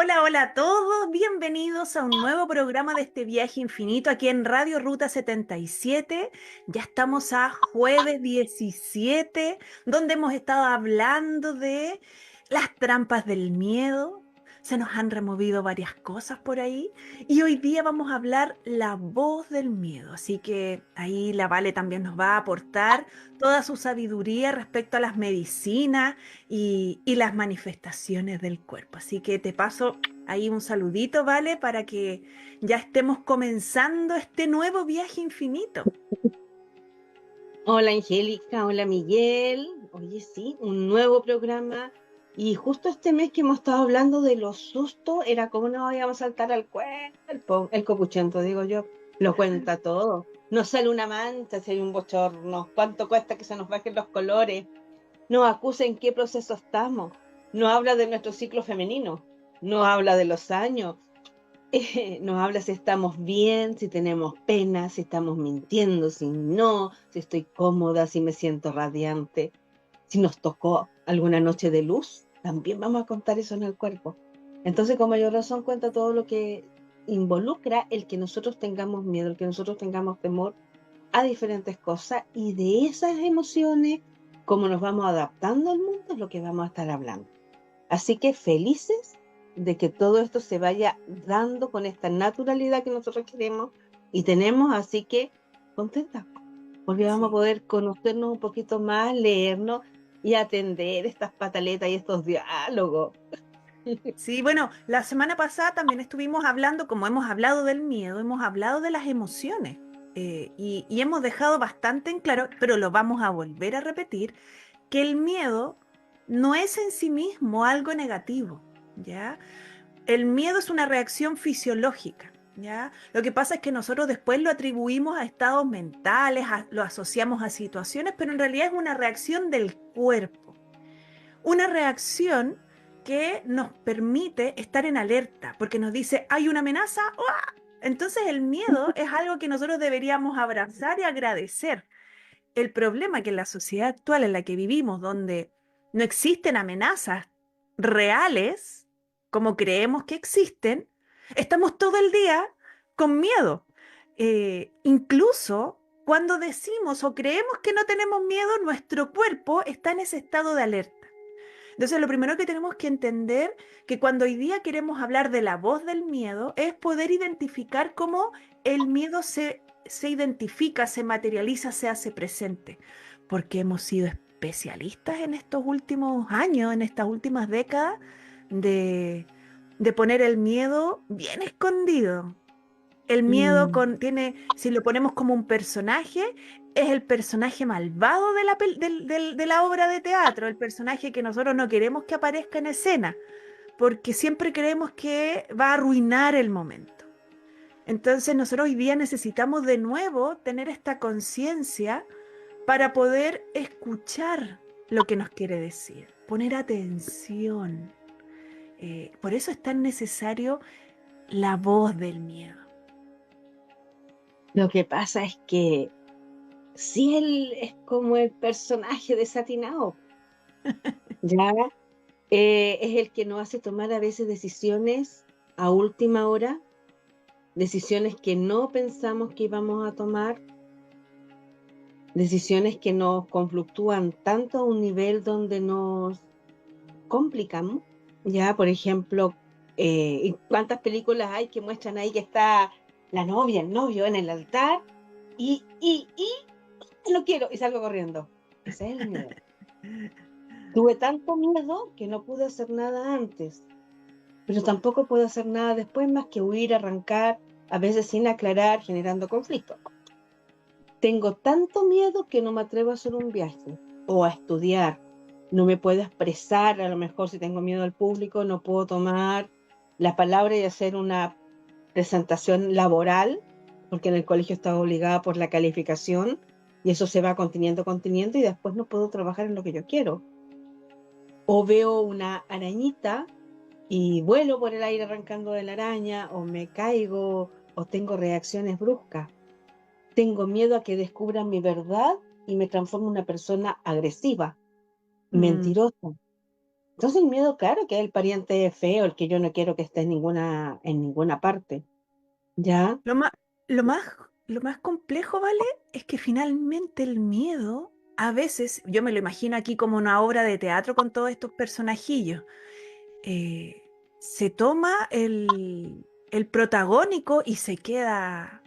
Hola, hola a todos, bienvenidos a un nuevo programa de este viaje infinito aquí en Radio Ruta 77. Ya estamos a jueves 17, donde hemos estado hablando de las trampas del miedo. Se nos han removido varias cosas por ahí y hoy día vamos a hablar la voz del miedo. Así que ahí la Vale también nos va a aportar toda su sabiduría respecto a las medicinas y las manifestaciones del cuerpo. Así que te paso ahí un saludito, ¿vale? Para que ya estemos comenzando este nuevo viaje infinito. Hola Angélica, hola Miguel. Oye, sí, un nuevo programa. Y justo este mes que hemos estado hablando de los sustos, era como nos íbamos a saltar al cuerpo. El copuchento, digo yo, lo cuenta todo. Nos sale una mancha, si hay un bochorno, cuánto cuesta que se nos bajen los colores, nos acusa en qué proceso estamos, nos habla de nuestro ciclo femenino, nos habla de los años, nos habla si estamos bien, si tenemos pena, si estamos mintiendo, si no, si estoy cómoda, si me siento radiante, si nos tocó alguna noche de luz, también vamos a contar eso en el cuerpo. Entonces, con mayor razón, cuenta todo lo que involucra el que nosotros tengamos miedo, el que nosotros tengamos temor a diferentes cosas y de esas emociones, cómo nos vamos adaptando al mundo, es lo que vamos a estar hablando. Así que felices de que todo esto se vaya dando con esta naturalidad que nosotros queremos y tenemos, así que contentas, porque vamos a Sí. poder conocernos un poquito más, leernos y atender estas pataletas y estos diálogos. Sí, bueno, la semana pasada también estuvimos hablando, como hemos hablado del miedo, hemos hablado de las emociones y hemos dejado bastante en claro, pero lo vamos a volver a repetir, que el miedo no es en sí mismo algo negativo, ¿ya? El miedo es una reacción fisiológica, ¿ya? Lo que pasa es que nosotros después lo atribuimos a estados mentales, lo asociamos a situaciones, pero en realidad es una reacción del cuerpo. Una reacción que nos permite estar en alerta, porque nos dice, hay una amenaza. ¡Uah! Entonces el miedo es algo que nosotros deberíamos abrazar y agradecer. El problema que en la sociedad actual en la que vivimos, donde no existen amenazas reales, como creemos que existen, estamos todo el día con miedo. Incluso cuando decimos o creemos que no tenemos miedo, nuestro cuerpo está en ese estado de alerta. Entonces, lo primero que tenemos que entender que cuando hoy día queremos hablar de la voz del miedo es poder identificar cómo el miedo se identifica, se materializa, se hace presente. Porque hemos sido especialistas en estos últimos años, en estas últimas décadas, de, de poner el miedo bien escondido. El miedo Mm. si lo ponemos como un personaje, es el personaje malvado de de la obra de teatro, el personaje que nosotros no queremos que aparezca en escena, porque siempre creemos que va a arruinar el momento. Entonces nosotros hoy día necesitamos de nuevo tener esta conciencia para poder escuchar lo que nos quiere decir, poner atención. Por eso es tan necesario la voz del miedo. Lo que pasa es que si él es como el personaje desatinado, ¿ya? Es el que nos hace tomar a veces decisiones a última hora, decisiones que no pensamos que íbamos a tomar, decisiones que nos conflictúan tanto a un nivel donde nos complicamos. Ya, por ejemplo, ¿y cuántas películas hay que muestran ahí que está la novia, el novio en el altar y lo quiero y salgo corriendo? Ese es el miedo. Tuve tanto miedo que no pude hacer nada antes, pero tampoco puedo hacer nada después más que huir, arrancar, a veces sin aclarar, generando conflicto. Tengo tanto miedo que no me atrevo a hacer un viaje o a estudiar. No me puedo expresar, a lo mejor si tengo miedo al público, no puedo tomar la palabra y hacer una presentación laboral, porque en el colegio estaba obligada por la calificación y eso se va conteniendo y después no puedo trabajar en lo que yo quiero. O veo una arañita y vuelo por el aire arrancando de la araña, o me caigo, o tengo reacciones bruscas. Tengo miedo a que descubran mi verdad y me transforme en una persona agresiva, Mm, mentirosa. Entonces el miedo, claro, que es el pariente feo, el que yo no quiero que esté en ninguna parte, ¿ya? Lo más, lo más, lo más complejo, ¿vale? Es que finalmente el miedo, a veces, yo me lo imagino aquí como una obra de teatro con todos estos personajillos, se toma el protagónico y se queda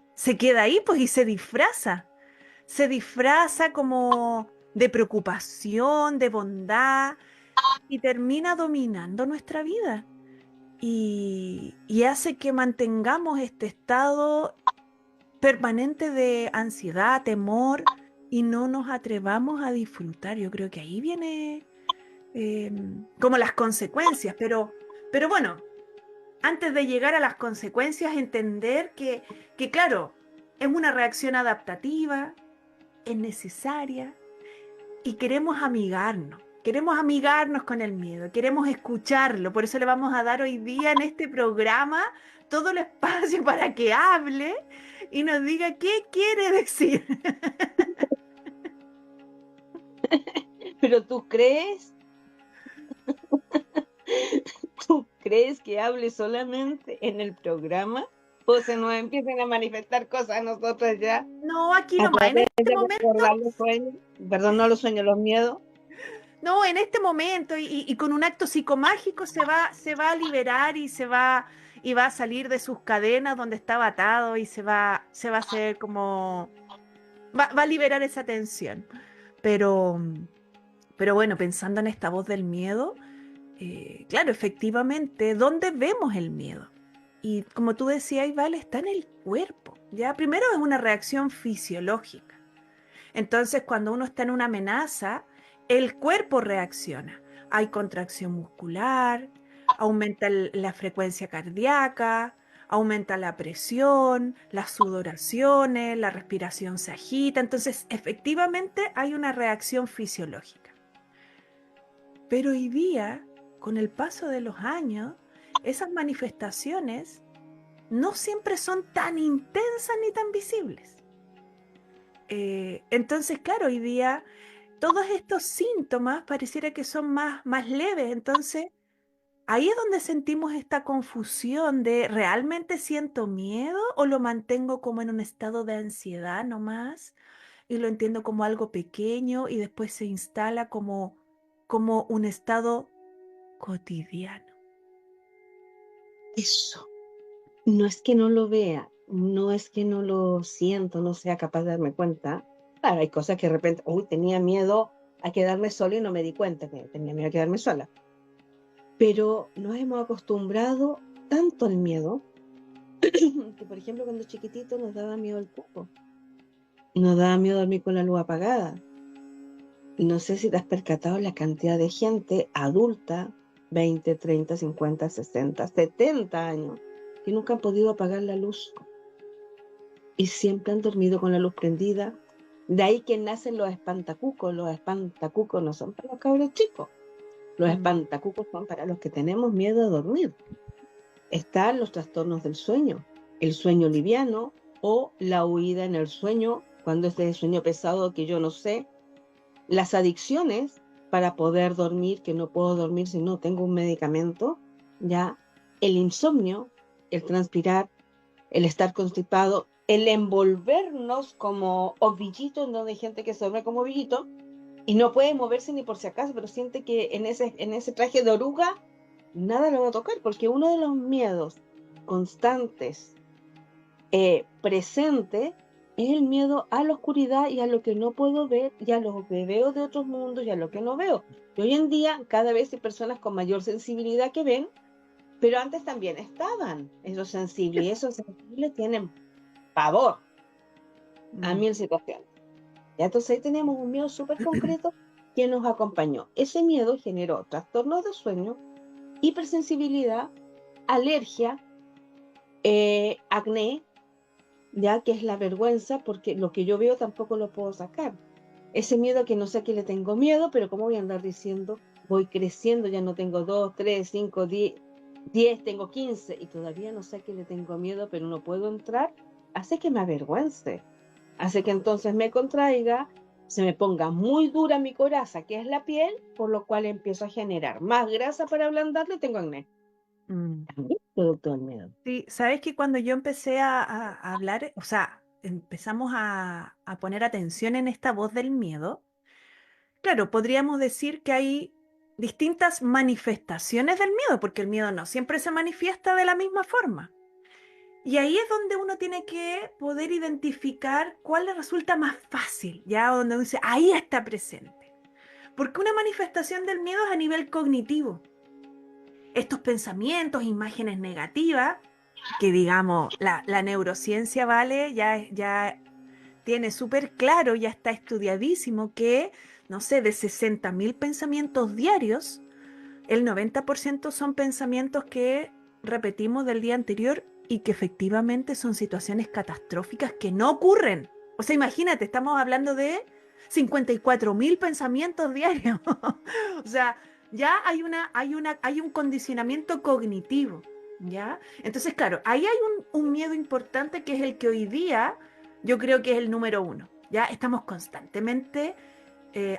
ahí, pues, y se disfraza como de preocupación, de bondad, y termina dominando nuestra vida. Y hace que mantengamos este estado permanente de ansiedad, temor, y no nos atrevamos a disfrutar. Yo creo que ahí viene como las consecuencias, pero bueno, antes de llegar a las consecuencias, entender que claro, es una reacción adaptativa, es necesaria y queremos amigarnos con el miedo, queremos escucharlo, por eso le vamos a dar hoy día en este programa todo el espacio para que hable y nos diga qué quiere decir. Pero tú crees que hable solamente en el programa o se nos empiezan a manifestar cosas a nosotros ya No, aquí a nomás, en través este de momento, recordar los sueños? Perdón, no los sueños, los miedos. no, en este momento y con un acto psicomágico se va a liberar y va a salir de sus cadenas donde estaba atado y se va a hacer como, va a liberar esa tensión. Pero, pero bueno, pensando en esta voz del miedo, claro, efectivamente, ¿dónde vemos el miedo? Y como tú decías, vale, está en el cuerpo. Ya, primero es una reacción fisiológica. Entonces, cuando uno está en una amenaza, el cuerpo reacciona. Hay contracción muscular, aumenta la frecuencia cardíaca, aumenta la presión, las sudoraciones, la respiración se agita. Entonces, efectivamente, hay una reacción fisiológica. Pero hoy día, con el paso de los años, esas manifestaciones no siempre son tan intensas ni tan visibles. Entonces, claro, hoy día todos estos síntomas pareciera que son más leves. Entonces, ahí es donde sentimos esta confusión de ¿realmente siento miedo o lo mantengo como en un estado de ansiedad nomás? Y lo entiendo como algo pequeño y después se instala como un estado cotidiano. Eso. No es que no lo vea, no es que no lo siento, no sea capaz de darme cuenta. Claro, hay cosas que de repente, uy, tenía miedo a quedarme sola y no me di cuenta que tenía miedo a quedarme sola. Pero nos hemos acostumbrado tanto al miedo que, por ejemplo, cuando chiquitito nos daba miedo el cuco, nos daba miedo dormir con la luz apagada. No sé si te has percatado la cantidad de gente adulta, 20, 30, 50, 60, 70 años, que nunca han podido apagar la luz y siempre han dormido con la luz prendida. De ahí que nacen los espantacucos. Los espantacucos no son para los cabros chicos. Los Mm. espantacucos son para los que tenemos miedo a dormir. Están los trastornos del sueño, el sueño liviano o la huida en el sueño, cuando es de sueño pesado que yo no sé. Las adicciones para poder dormir, que no puedo dormir si no tengo un medicamento, ya. El insomnio, el transpirar, el estar constipado, el envolvernos como ovillitos, donde hay gente que se duerme como ovillito y no puede moverse ni por si acaso, pero siente que en ese traje de oruga nada lo va a tocar, porque uno de los miedos constantes, presente, es el miedo a la oscuridad y a lo que no puedo ver y a lo que veo de otros mundos y a lo que no veo. Y hoy en día cada vez hay personas con mayor sensibilidad que ven, pero antes también estaban esos sensibles y esos sensibles tienen pavor a Mm. 1000 situaciones. Ya, entonces ahí tenemos un miedo súper concreto que nos acompañó. Ese miedo generó trastornos de sueño, hipersensibilidad, alergia, acné, ya que es la vergüenza, porque lo que yo veo tampoco lo puedo sacar. Ese miedo que no sé a qué le tengo miedo, pero ¿cómo voy a andar diciendo? Voy creciendo, ya no tengo 2, 3, 5, 10, tengo 15 y todavía no sé a qué le tengo miedo, pero no puedo entrar. Hace que me avergüence, hace que entonces me contraiga, se me ponga muy dura mi coraza, que es la piel, por lo cual empiezo a generar más grasa para ablandarlo y tengo acné. Mm. También producto del miedo. Sí, sabes que cuando yo empecé a hablar, o sea, empezamos a poner atención en esta voz del miedo, claro, podríamos decir que hay distintas manifestaciones del miedo, porque el miedo no siempre se manifiesta de la misma forma. Y ahí es donde uno tiene que poder identificar cuál le resulta más fácil, ya donde uno dice, ahí está presente. Porque una manifestación del miedo es a nivel cognitivo. Estos pensamientos, imágenes negativas, que digamos, la neurociencia, ¿vale? Ya tiene súper claro, ya está estudiadísimo que, no sé, de 60.000 pensamientos diarios, el 90% son pensamientos que repetimos del día anterior y que efectivamente son situaciones catastróficas que no ocurren. O sea, imagínate, estamos hablando de 54.000 pensamientos diarios. O sea, ya hay un condicionamiento cognitivo, ¿ya? Entonces, claro, ahí hay un miedo importante que es el que hoy día yo creo que es el número uno. Ya estamos constantemente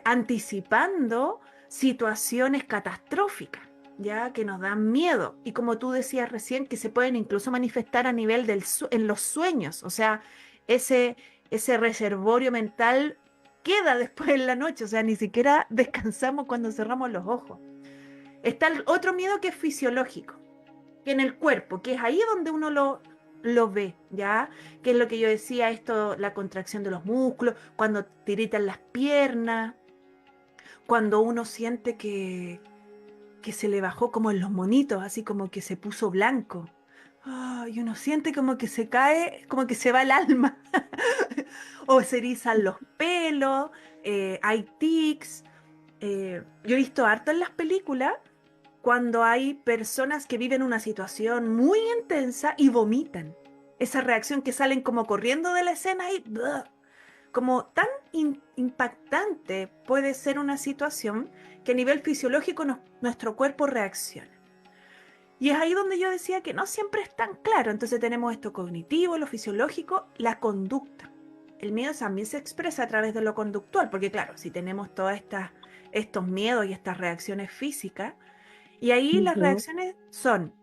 anticipando situaciones catastróficas, ya que nos dan miedo y como tú decías recién, que se pueden incluso manifestar a nivel en los sueños, o sea, ese, ese reservorio mental queda después en la noche, o sea, ni siquiera descansamos cuando cerramos los ojos. Está el otro miedo que es fisiológico, que en el cuerpo, que es ahí donde uno lo ve, ¿ya? Que es lo que yo decía, esto, la contracción de los músculos, cuando tiritan las piernas, cuando uno siente que se le bajó como en los monitos, así como que se puso blanco. Y uno siente como que se cae, como que se va el alma. O se erizan los pelos, hay tics. Yo he visto harto en las películas cuando hay personas que viven una situación muy intensa y vomitan. Esa reacción que salen como corriendo de la escena y ¡buah! Como tan impactante puede ser una situación que a nivel fisiológico nuestro cuerpo reacciona. Y es ahí donde yo decía que no siempre es tan claro. Entonces tenemos esto cognitivo, lo fisiológico, la conducta. El miedo también se expresa a través de lo conductual, porque claro, si tenemos todas estos miedos y estas reacciones físicas, y ahí las Ujú. reacciones son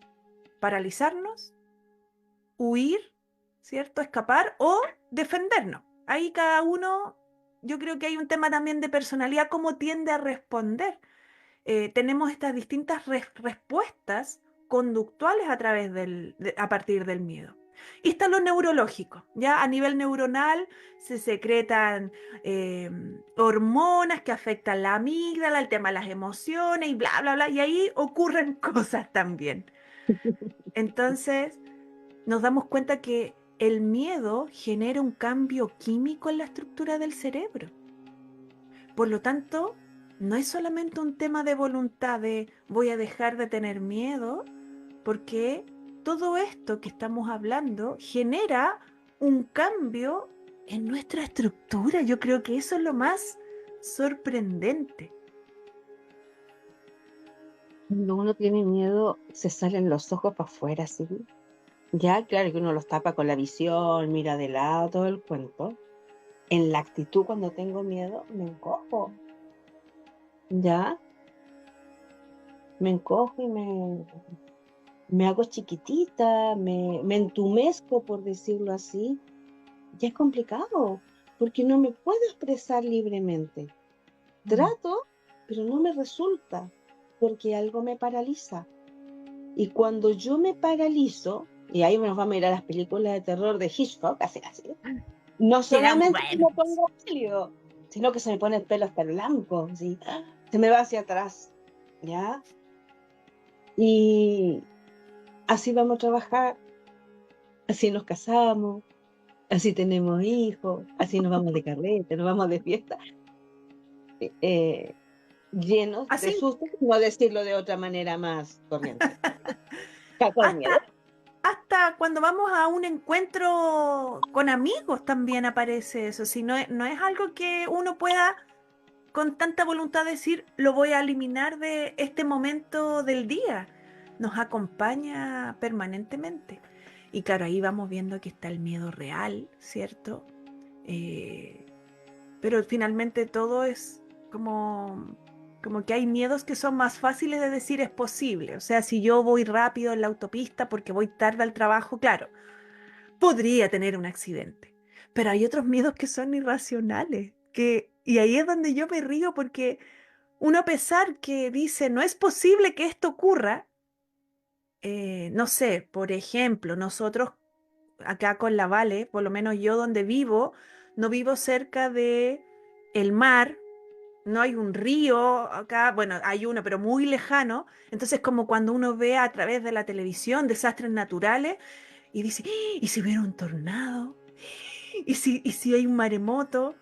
paralizarnos, huir, ¿cierto? Escapar o defendernos. Ahí cada uno, yo creo que hay un tema también de personalidad, cómo tiende a responder. Tenemos estas distintas respuestas conductuales a través a partir del miedo. Y está lo neurológico, ya a nivel neuronal se secretan eh, hormonas que afectan la amígdala, el tema de las emociones y bla, bla, bla, y ahí ocurren cosas también. Entonces, nos damos cuenta que el miedo genera un cambio químico en la estructura del cerebro. Por lo tanto, no es solamente un tema de voluntad de voy a dejar de tener miedo, porque todo esto que estamos hablando genera un cambio en nuestra estructura. Yo creo que eso es lo más sorprendente. Cuando uno tiene miedo, se salen los ojos para afuera, ¿sí? Ya, claro que uno los tapa con la visión, mira de lado, todo el cuento. En la actitud, cuando tengo miedo, me encojo, ya, me encojo y me hago chiquitita, me entumezco, por decirlo así. Ya es complicado, porque no me puedo expresar libremente. Mm. Trato, pero no me resulta, porque algo me paraliza. Y cuando yo me paralizo, y ahí nos vamos a ir a las películas de terror de Hitchcock, así, así, no Que eran solamente que me buenas. pongo pálido, sino que se me pone el pelo hasta blanco, ¿sí? Se me va hacia atrás, ¿ya? Y así vamos a trabajar, así nos casamos, así tenemos hijos, así nos vamos de carrete, nos vamos de fiesta, eh, llenos de Así, susto, no decirlo de otra manera más corriente. Con miedo. hasta, hasta cuando vamos a un encuentro con amigos también aparece eso. Si no es algo que uno pueda con tanta voluntad decir, lo voy a eliminar de este momento del día. Nos acompaña permanentemente. Y claro, ahí vamos viendo que está el miedo real, ¿cierto? Eh, pero finalmente todo es como que hay miedos que son más fáciles de decir es posible. O sea, si yo voy rápido en la autopista porque voy tarde al trabajo, claro, podría tener un accidente. Pero hay otros miedos que son irracionales, y ahí es donde yo me río porque uno a pesar que dice, no es posible que esto ocurra, no sé, por ejemplo, nosotros acá con la Vale, por lo menos yo donde vivo, no vivo cerca de el mar, no hay un río acá, bueno, hay uno, pero muy lejano. Entonces, como cuando uno ve a través de la televisión desastres naturales y dice, "¡Ah! ¿Y si hubiera un tornado? Y si hay un maremoto?"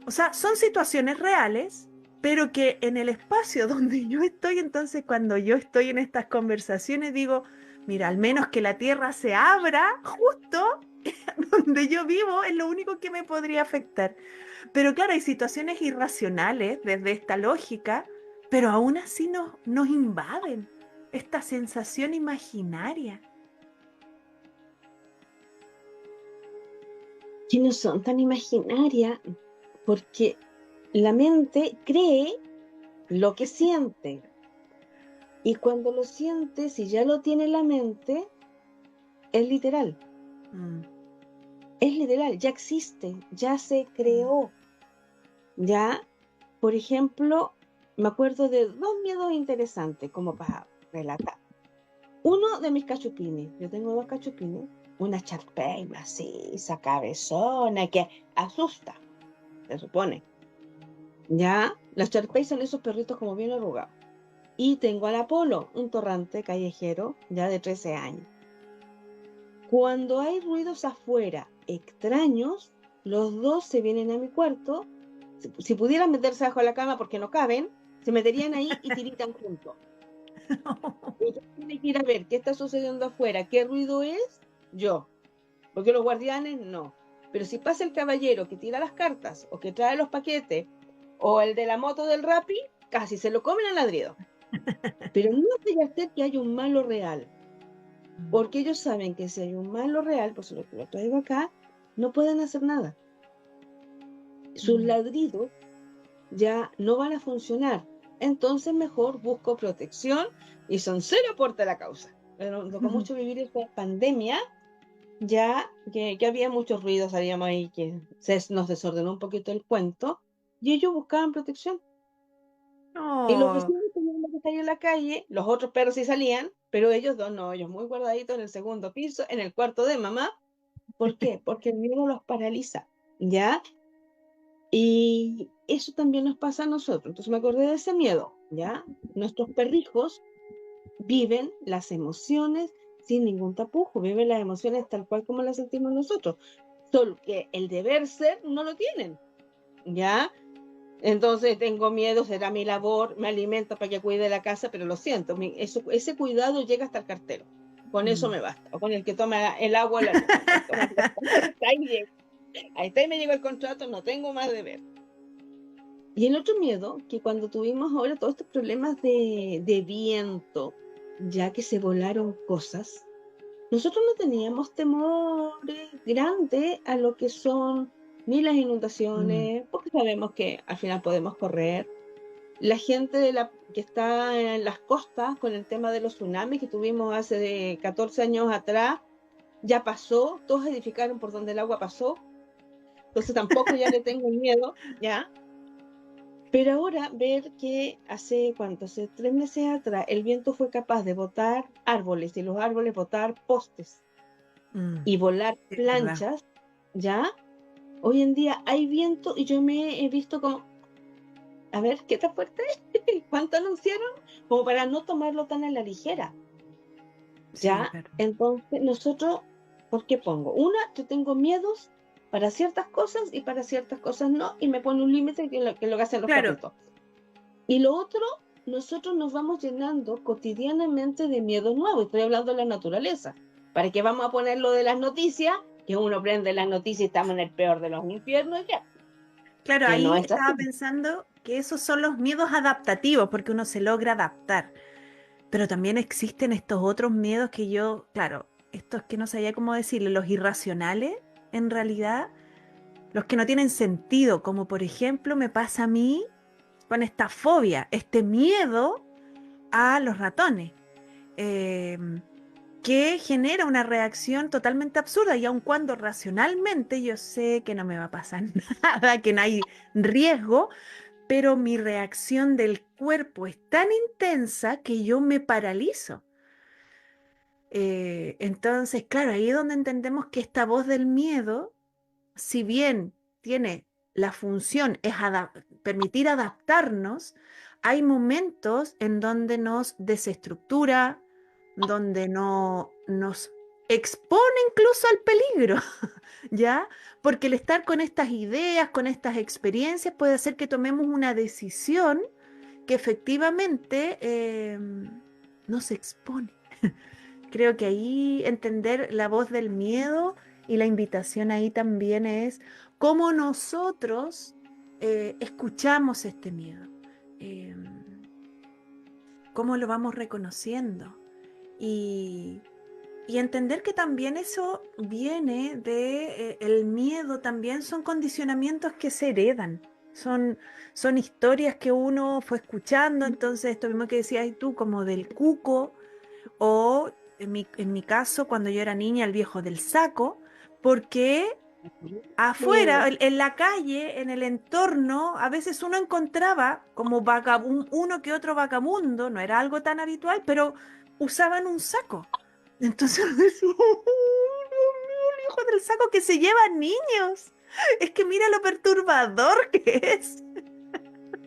O sea, son situaciones reales, pero que en el espacio donde yo estoy, entonces cuando yo estoy en estas conversaciones digo, mira, al menos que la Tierra se abra justo donde yo vivo, es lo único que me podría afectar. Pero claro, hay situaciones irracionales desde esta lógica, pero aún así nos invaden esta sensación imaginaria. Que no son tan imaginarias, porque la mente cree lo que siente. Y cuando lo siente, si ya lo tiene en la mente, es literal. Mm, Es literal, ya existe, ya se mm, creó. Ya, por ejemplo, me acuerdo de dos miedos interesantes, como para relatar. Uno de mis cachupines, yo tengo dos cachupines, una Shar-Pei maciza, cabezona, que asusta, se supone. Ya, las Shar-Pei son esos perritos como bien arrugados. Y tengo al Apolo, un torrante callejero, ya de 13 años. Cuando hay ruidos afuera extraños, los dos se vienen a mi cuarto. Si pudieran meterse bajo la cama porque no caben, se meterían ahí y tiritan juntos. Usted tiene que ir a ver qué está sucediendo afuera, qué ruido es, yo. Porque los guardianes no. Pero si pasa el caballero que tira las cartas o que trae los paquetes o el de la moto del Rappi, casi se lo comen al ladrido. Pero no vaya a ser que haya un malo real. Porque ellos saben que si hay un malo real, pues lo traigo acá, no pueden hacer nada. Sus mm, ladridos ya no van a funcionar. Entonces mejor busco protección y son cero aporte a la causa. Pero nos tocó mm. mucho vivir esta pandemia, ya que había muchos ruidos, sabíamos ahí que nos desordenó un poquito el cuento, y ellos buscaban protección. Y los No. vecinos tenían que salir a la calle, los otros perros sí salían, pero ellos dos no, ellos muy guardaditos en el segundo piso, en el cuarto de mamá. ¿Por qué? Porque el miedo los paraliza, ¿ya? Y eso también nos pasa a nosotros. Entonces me acordé de ese miedo, ¿ya? Nuestros perrijos viven las emociones sin ningún tapujo, viven las emociones tal cual como las sentimos nosotros, solo que el deber ser no lo tienen, ¿ya? Entonces tengo miedo, será mi labor, me alimento para que cuide la casa, pero lo siento, ese cuidado llega hasta el cartero. Con eso Mm. me basta, o con el que toma el agua o la luz. Ahí está y me llegó el contrato, no tengo más deber. Y el otro miedo, que cuando tuvimos ahora todos estos problemas de viento, ya que se volaron cosas, nosotros no teníamos temores grandes a lo que son ni las Mm. inundaciones, porque sabemos que al final podemos correr. La gente que está en las costas con el tema de los tsunamis que tuvimos hace de 14 años atrás, ya pasó, todos edificaron por donde el agua pasó, entonces tampoco ya le tengo miedo, ¿ya? Pero ahora ver que hace, ¿cuánto? Hace 3 meses atrás el viento fue capaz de botar árboles y los árboles botar postes Mm. y volar Es verdad. planchas, ¿ya? Hoy en día hay viento y yo me he visto como, a ver, ¿qué tan fuerte es? ¿Cuánto anunciaron? Como para no tomarlo tan a la ligera, Sí, es ¿ya? verdad. Entonces, nosotros, ¿por qué pongo? Una, yo tengo miedos para ciertas cosas y para ciertas cosas no, y me pone un límite que es lo que hacen los Claro, perritos. Y lo otro, nosotros nos vamos llenando cotidianamente de miedos nuevos. Estoy hablando de la naturaleza. ¿Para qué vamos a poner lo de las noticias? Que uno prende las noticias y estamos en el peor de los infiernos ya. claro, Que no ahí es estaba así. pensando que esos son los miedos adaptativos, porque uno se logra adaptar. Pero también existen estos otros miedos que yo, claro, estos que no sabía cómo decirle, los irracionales, en realidad, los que no tienen sentido, como por ejemplo me pasa a mí con esta fobia, este miedo a los ratones, eh, que genera una reacción totalmente absurda y aun cuando racionalmente yo sé que no me va a pasar nada, que no hay riesgo, pero mi reacción del cuerpo es tan intensa que yo me paralizo. Entonces, claro, ahí es donde entendemos que esta voz del miedo, si bien tiene la función, es permitir adaptarnos, hay momentos en donde nos desestructura, donde no nos expone incluso al peligro, ¿ya? Porque el estar con estas ideas, con estas experiencias, puede hacer que tomemos una decisión que efectivamente nos expone. Creo que ahí entender la voz del miedo y la invitación ahí también es cómo nosotros escuchamos este miedo, eh, cómo lo vamos reconociendo y, y entender que también eso viene de el miedo, también son condicionamientos que se heredan. Son historias que uno fue escuchando, entonces esto mismo que decías tú, como del cuco, o en mi caso, cuando yo era niña, el viejo del saco, porque afuera, Miedo. en la calle, en el entorno, a veces uno encontraba como uno que otro vagabundo, no era algo tan habitual, pero usaban un saco. Entonces uno decía, "Oh, Dios mío, el viejo del saco que se lleva niños. Es que mira lo perturbador que es.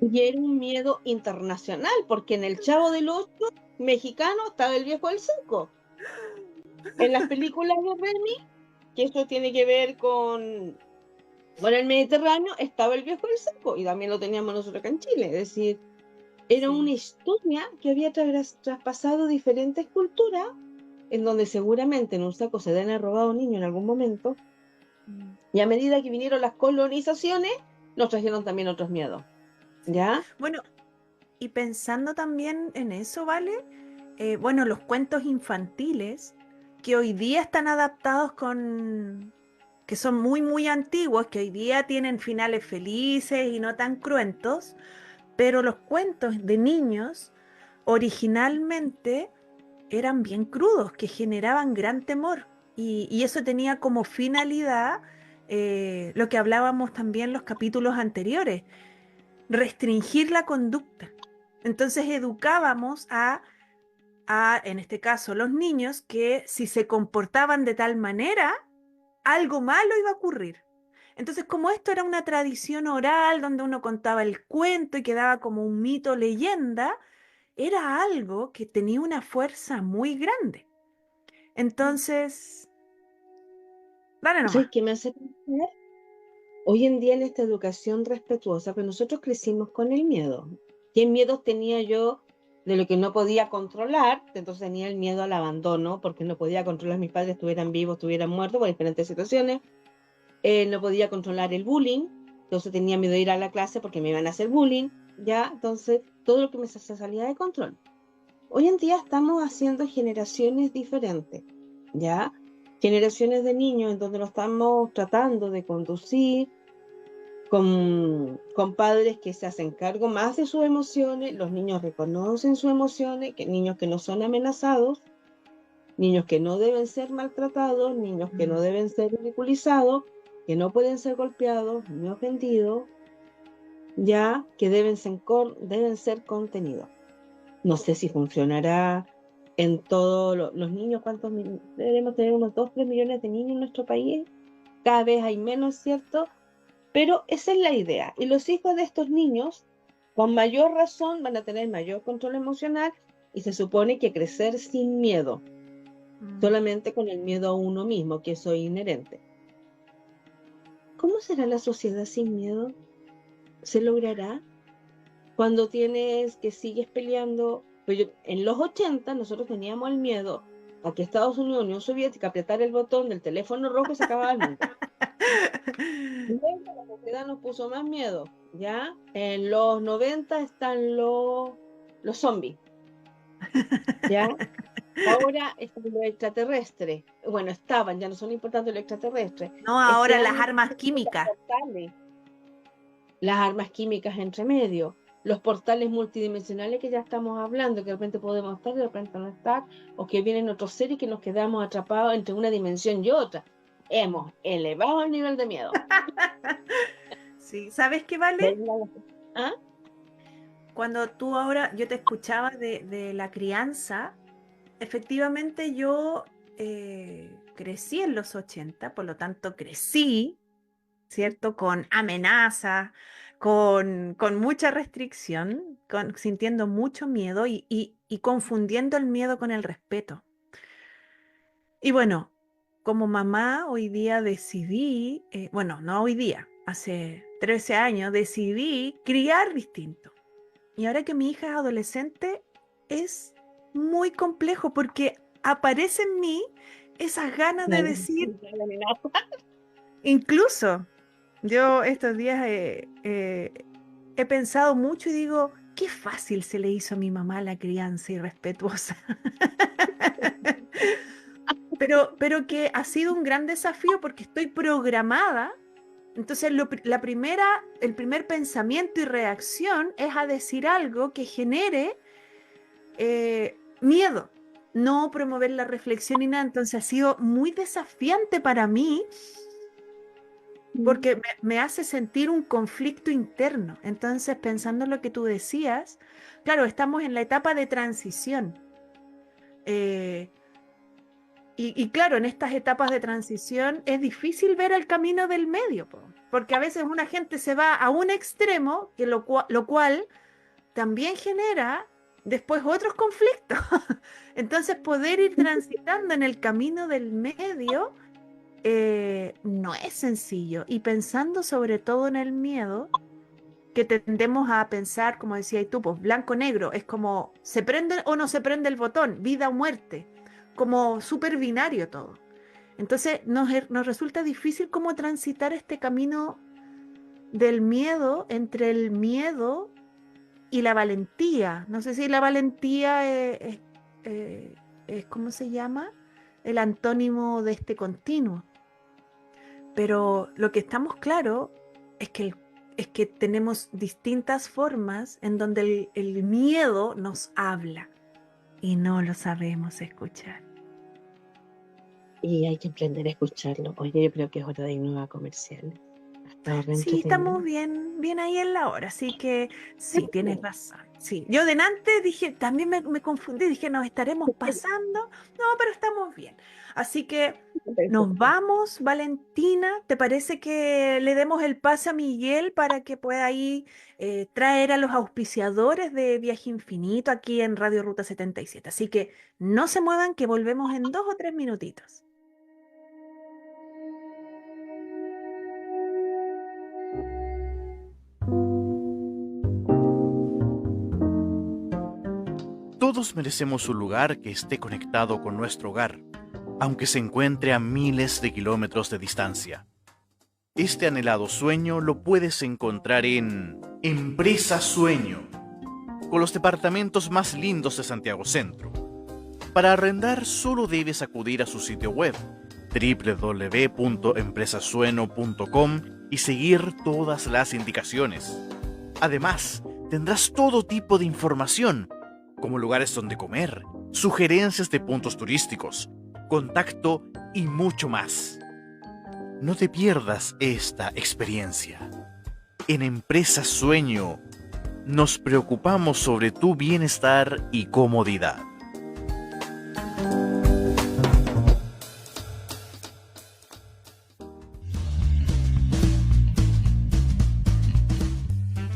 Y era un miedo internacional, porque en el Chavo del Ocho mexicano estaba el viejo del Cinco. En las películas de Remy, que eso tiene que ver con el Mediterráneo, estaba el viejo del Cinco, y también lo teníamos nosotros acá en Chile. Es decir, era una Sí. historia que había traspasado diferentes culturas, en donde seguramente en un saco se deben haber robado niños en algún momento, Mm. y a medida que vinieron las colonizaciones, nos trajeron también otros miedos, Sí. ¿ya? Bueno, y pensando también en eso, ¿vale? Bueno, los cuentos infantiles que hoy día están adaptados que son muy, muy antiguos, que hoy día tienen finales felices y no tan cruentos, pero los cuentos de niños originalmente eran bien crudos, que generaban gran temor. Y eso tenía como finalidad lo que hablábamos también en los capítulos anteriores, restringir la conducta. Entonces educábamos en este caso, los niños, que si se comportaban de tal manera, algo malo iba a ocurrir. Entonces, como esto era una tradición oral donde uno contaba el cuento y quedaba como un mito, leyenda, era algo que tenía una fuerza muy grande. Entonces, dale nomás. ¿Sabes qué me hace pensar? Hoy en día en esta educación respetuosa, pues nosotros crecimos con el miedo. ¿Qué miedos tenía yo de lo que no podía controlar? Entonces tenía el miedo al abandono, porque no podía controlar a mis padres, estuvieran vivos, estuvieran muertos por diferentes situaciones. No podía controlar el bullying, entonces tenía miedo de ir a la clase porque me iban a hacer bullying, ¿ya? Entonces todo lo que se salía de control. Hoy en día estamos haciendo generaciones diferentes, ¿ya? Generaciones de niños en donde lo estamos tratando de conducir con padres que se hacen cargo más de sus emociones, los niños reconocen sus emociones, que niños que no son amenazados, niños que no deben ser maltratados, niños que no Mm. deben ser ridiculizados, que no pueden ser golpeados ni ofendidos, ya que deben ser contenidos. No sé si funcionará en todos los niños, ¿cuántos debemos tener? Unos 2, 3 millones de niños en nuestro país. Cada vez hay menos, ¿cierto? Pero esa es la idea. Y los hijos de estos niños, con mayor razón, van a tener mayor control emocional y se supone que crecer sin miedo, Mm. solamente con el miedo a uno mismo, que eso es inherente. ¿Cómo será la sociedad sin miedo? ¿Se logrará? Cuando tienes que sigues peleando, en los 80 nosotros teníamos el miedo a que Estados Unidos, Unión Soviética, apretara el botón del teléfono rojo y se acababa el mundo. Luego la sociedad nos puso más miedo, ¿ya? En los 90 están los zombies, ¿ya? Ahora están los extraterrestres. Bueno, estaban, ya no son importantes los extraterrestres. No, Este ahora las año armas químicas. portales, las armas químicas entre medio, los portales multidimensionales que ya estamos hablando, que de repente podemos estar, de repente no estar, o que vienen otros seres que nos quedamos atrapados entre una dimensión y otra. Hemos elevado el nivel de miedo. Sí, ¿sabes qué, Vale? ¿Ah? Cuando tú ahora, yo te escuchaba de la crianza, efectivamente yo crecí en los 80, por lo tanto crecí, ¿cierto? Con amenazas, con mucha restricción, sintiendo mucho miedo y confundiendo el miedo con el respeto. Y bueno, como mamá hoy día decidí, bueno, no hoy día, hace 13 años decidí criar distinto. Y ahora que mi hija es adolescente, es muy complejo porque aparece en mí esas ganas de decir, incluso yo estos días he pensado mucho y digo, qué fácil se le hizo a mi mamá la crianza irrespetuosa. Pero que ha sido un gran desafío porque estoy programada. Entonces, el primer pensamiento y reacción es a decir algo que genere miedo, no promover la reflexión ni nada. Entonces, ha sido muy desafiante para mí porque me hace sentir un conflicto interno. Entonces, pensando en lo que tú decías, claro, estamos en la etapa de transición. Y claro, en estas etapas de transición es difícil ver el camino del medio, porque a veces una gente se va a un extremo, lo cual también genera después otros conflictos. Entonces, poder ir transitando en el camino del medio no es sencillo. Y pensando sobre todo en el miedo, que tendemos a pensar, como decías tú, pues blanco-negro, es como se prende o no se prende el botón, vida o muerte, como súper binario todo. Entonces nos resulta difícil cómo transitar este camino del miedo, entre el miedo y la valentía. No sé si la valentía es ¿cómo se llama? El antónimo de este continuo. Pero lo que estamos claros es que tenemos distintas formas en donde el miedo nos habla y no lo sabemos escuchar. Y hay que aprender a escucharlo. Oye, yo creo que es hora de irnos a comerciales. Sí, estamos bien ahí en la hora, así que sí, tienes razón. Sí, yo delante dije, también me confundí, dije, nos estaremos pasando. No, pero estamos bien. Así que nos vamos, Valentina. ¿Te parece que le demos el pase a Miguel para que pueda ahí traer a los auspiciadores de Viaje Infinito aquí en Radio Ruta 77? Así que no se muevan, que volvemos en 2 o 3 minutitos. Todos merecemos un lugar que esté conectado con nuestro hogar, aunque se encuentre a miles de kilómetros de distancia. Este anhelado sueño lo puedes encontrar en Empresa Sueño, con los departamentos más lindos de Santiago Centro. Para arrendar solo debes acudir a su sitio web www.empresasueno.com y seguir todas las indicaciones. Además, tendrás todo tipo de información, como lugares donde comer, sugerencias de puntos turísticos, contacto y mucho más. No te pierdas esta experiencia. En Empresa Sueño, nos preocupamos sobre tu bienestar y comodidad.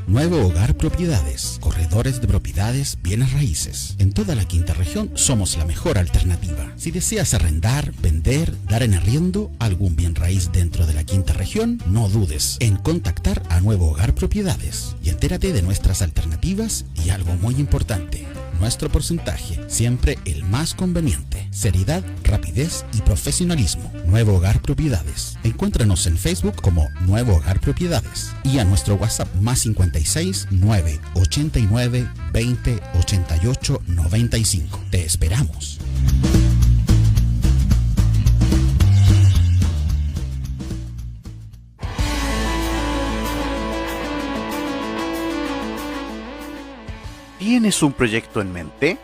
Nuevo Hogar Propiedades, corredores de propiedades, bienes raíces. En toda la quinta región somos la mejor alternativa. Si deseas arrendar, vender, dar en arriendo algún bien raíz dentro de la quinta región, no dudes en contactar a Nuevo Hogar Propiedades y entérate de nuestras alternativas y algo muy importante. Nuestro porcentaje, siempre el más conveniente. Seriedad, rapidez y profesionalismo. Nuevo Hogar Propiedades. Encuéntranos en Facebook como Nuevo Hogar Propiedades y a nuestro WhatsApp más 56 989 20 88 95. Te esperamos. ¿Tienes un proyecto en mente?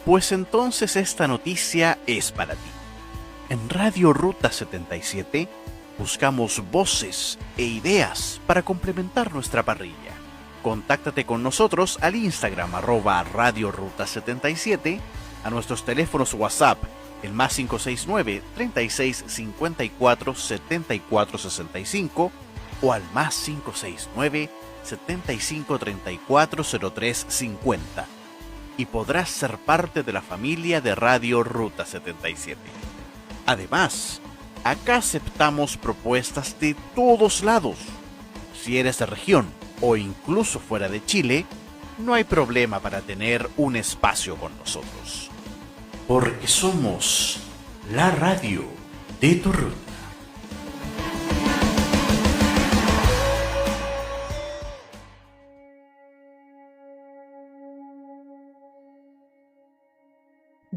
Pues entonces esta noticia es para ti. En Radio Ruta 77 buscamos voces e ideas para complementar nuestra parrilla. Contáctate con nosotros al Instagram @Radio Ruta 77, a nuestros teléfonos WhatsApp, el más 569 36 54 74 65 o al más 569 75 34 03 50, y podrás ser parte de la familia de Radio Ruta 77. Además, acá aceptamos propuestas de todos lados. Si eres de región o incluso fuera de Chile, no hay problema para tener un espacio con nosotros. Porque somos la radio de tu ruta.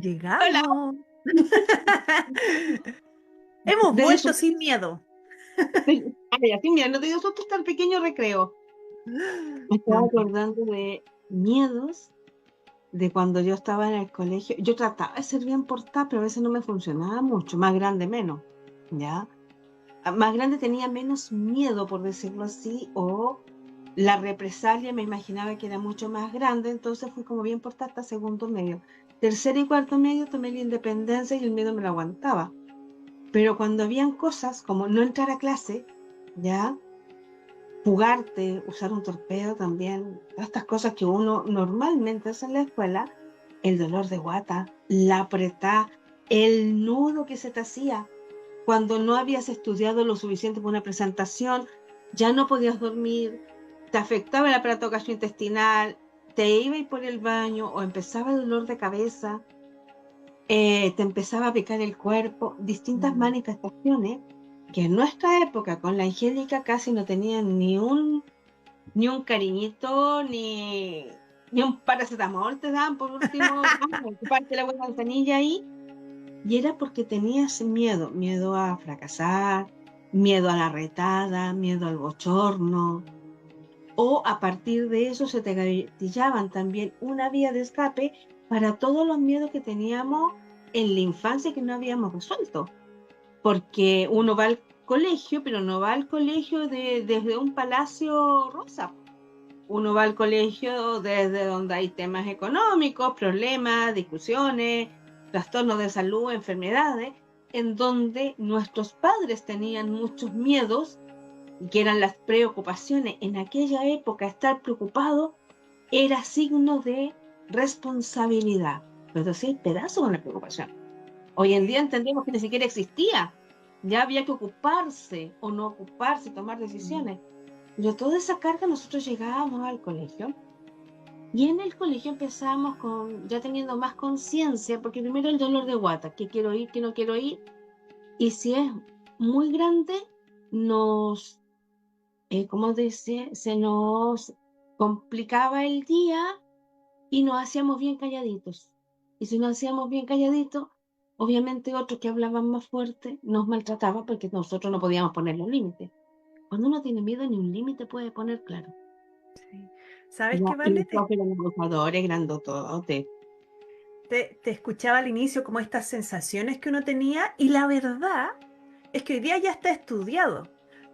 Llegamos. Hemos Desde vuelto su- sin miedo. Ay, así, mira, no te dio susto hasta el pequeño recreo. Me estaba acordando de miedos de cuando yo estaba en el colegio. Yo trataba de ser bien portada, pero a veces no me funcionaba mucho. Más grande, menos. ¿Ya? Más grande tenía menos miedo, por decirlo así, o la represalia me imaginaba que era mucho más grande, entonces fui como bien portada hasta segundo medio. Tercero y cuarto medio tomé la independencia y el miedo me lo aguantaba. Pero cuando habían cosas como no entrar a clase, ¿ya? Jugarte, usar un torpedo también, todas estas cosas que uno normalmente hace en la escuela, el dolor de guata, la apretá, el nudo que se te hacía cuando no habías estudiado lo suficiente para una presentación, ya no podías dormir, te afectaba el aparato gastrointestinal, te iba a ir por el baño o empezaba el dolor de cabeza, te empezaba a picar el cuerpo, distintas manifestaciones que en nuestra época con la Angélica casi no tenían ni un cariñito, ni un paracetamol te dan por último, ocuparte la buena manzanilla ahí, y era porque tenías miedo a fracasar, miedo a la retada, miedo al bochorno, o a partir de eso se te gatillaban también una vía de escape para todos los miedos que teníamos en la infancia que no habíamos resuelto. Porque uno va al colegio, pero no va al colegio desde un palacio rosa. Uno va al colegio desde donde hay temas económicos, problemas, discusiones, trastornos de salud, enfermedades, en donde nuestros padres tenían muchos miedos, que eran las preocupaciones. En aquella época estar preocupado era signo de responsabilidad. Pero sí, pedazo con la preocupación. Hoy en día entendemos que ni siquiera existía. Ya había que ocuparse o no ocuparse, tomar decisiones. Pero toda esa carga nosotros llegábamos al colegio y en el colegio empezamos ya teniendo más conciencia, porque primero el dolor de guata, que quiero ir, que no quiero ir, y si es muy grande, como dice, se nos complicaba el día y nos hacíamos bien calladitos. Y si nos hacíamos bien calladitos, obviamente otros que hablaban más fuerte nos maltrataban porque nosotros no podíamos poner los límites. Cuando uno tiene miedo, ni un límite puede poner claro. Sí. ¿Sabes Ya, qué, y Vale? los profes eran abusadores, grandototes. Te escuchaba al inicio como estas sensaciones que uno tenía, y la verdad es que hoy día ya está estudiado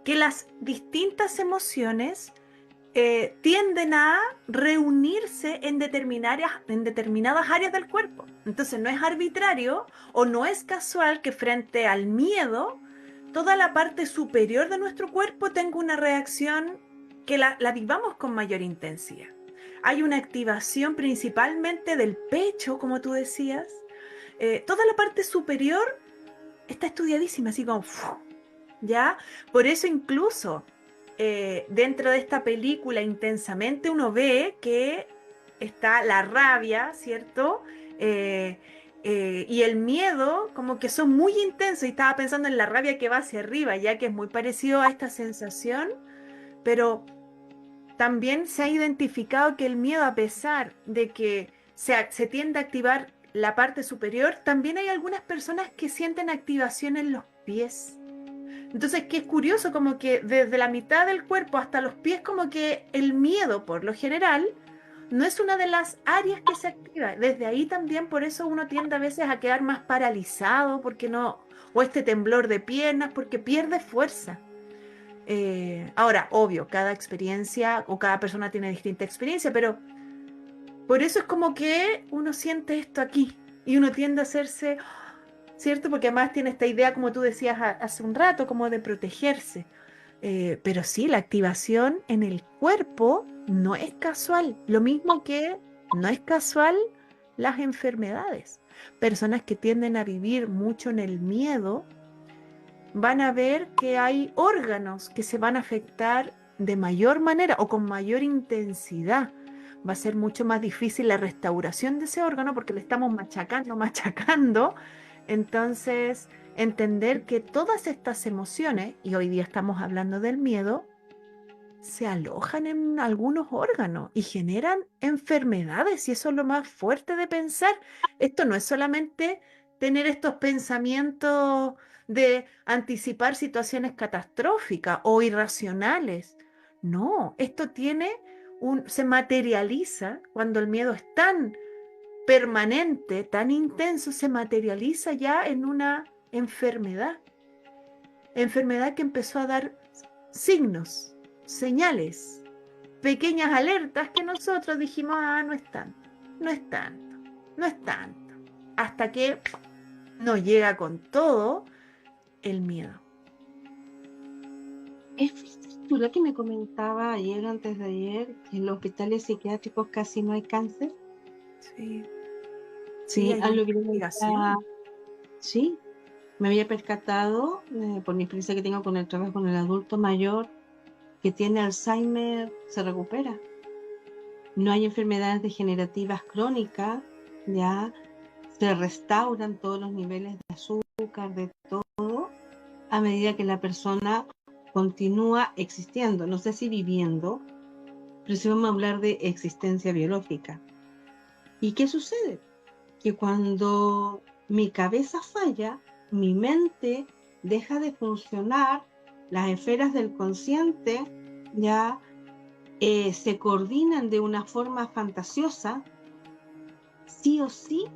que las distintas emociones tienden a reunirse en determinadas áreas del cuerpo. Entonces no es arbitrario o no es casual que frente al miedo toda la parte superior de nuestro cuerpo tenga una reacción que la vivamos con mayor intensidad. Hay una activación principalmente del pecho, como tú decías. Toda la parte superior está estudiadísima, así como, ¿ya? Por eso incluso dentro de esta película intensamente uno ve que está la rabia, ¿cierto? Y el miedo como que son muy intensos, y estaba pensando en la rabia que va hacia arriba, ya que es muy parecido a esta sensación, pero también se ha identificado que el miedo, a pesar de que se tiende a activar la parte superior, también hay algunas personas que sienten activación en los pies. Entonces, que es curioso, como que desde la mitad del cuerpo hasta los pies, como que el miedo, por lo general, no es una de las áreas que se activa. Desde ahí también, por eso uno tiende a veces a quedar más paralizado, porque no, o este temblor de piernas, porque pierde fuerza. Ahora, obvio, cada experiencia o cada persona tiene distinta experiencia, pero por eso es como que uno siente esto aquí y uno tiende a hacerse, ¿cierto? Porque además tiene esta idea, como tú decías hace un rato, como de protegerse. Pero sí, la activación en el cuerpo no es casual. Lo mismo que no es casual las enfermedades. Personas que tienden a vivir mucho en el miedo van a ver que hay órganos que se van a afectar de mayor manera o con mayor intensidad. Va a ser mucho más difícil la restauración de ese órgano porque le estamos machacando, machacando. Entonces, entender que todas estas emociones, y hoy día estamos hablando del miedo, se alojan en algunos órganos y generan enfermedades, y eso es lo más fuerte de pensar. Esto no es solamente tener estos pensamientos de anticipar situaciones catastróficas o irracionales. No, esto se materializa cuando el miedo es tan permanente, tan intenso, se materializa ya en una enfermedad. Enfermedad que empezó a dar signos, señales, pequeñas alertas que nosotros dijimos, no es tanto, no es tanto, no es tanto. Hasta que nos llega con todo el miedo. Es tú la que me comentaba ayer, antes de ayer, que en los hospitales psiquiátricos casi no hay cáncer. Sí, Sí, hay a una lo que investigación. sí, me había percatado, por mi experiencia que tengo con el trabajo con el adulto mayor que tiene Alzheimer, se recupera. No hay enfermedades degenerativas crónicas, ya se restauran todos los niveles de azúcar, de todo, a medida que la persona continúa existiendo. No sé si viviendo, pero sí vamos a hablar de existencia biológica. ¿Y qué sucede? Que cuando mi cabeza falla, mi mente deja de funcionar, las esferas del consciente ya se coordinan de una forma fantasiosa, sí o sí,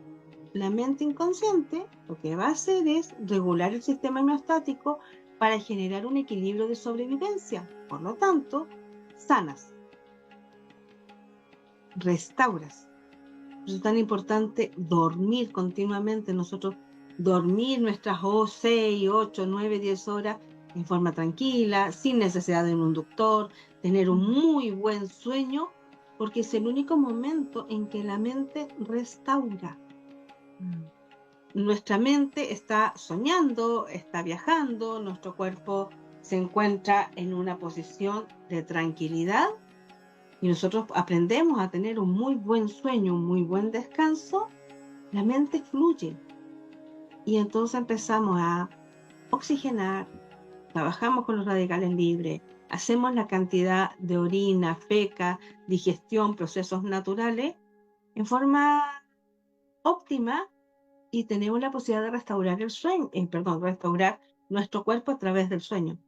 la mente inconsciente lo que va a hacer es regular el sistema homeostático para generar un equilibrio de sobrevivencia. Por lo tanto, sanas, restauras. Por eso es tan importante dormir continuamente. Nosotros dormir nuestras 6, 8, 9, 10 horas en forma tranquila, sin necesidad de un inductor, tener un muy buen sueño, porque es el único momento en que la mente restaura. Nuestra mente está soñando, está viajando, nuestro cuerpo se encuentra en una posición de tranquilidad y nosotros aprendemos a tener un muy buen sueño, un muy buen descanso, la mente fluye y entonces empezamos a oxigenar, trabajamos con los radicales libres, hacemos la cantidad de orina, feca, digestión, procesos naturales en forma óptima y tenemos la posibilidad de restaurar el sueño, restaurar nuestro cuerpo a través del sueño.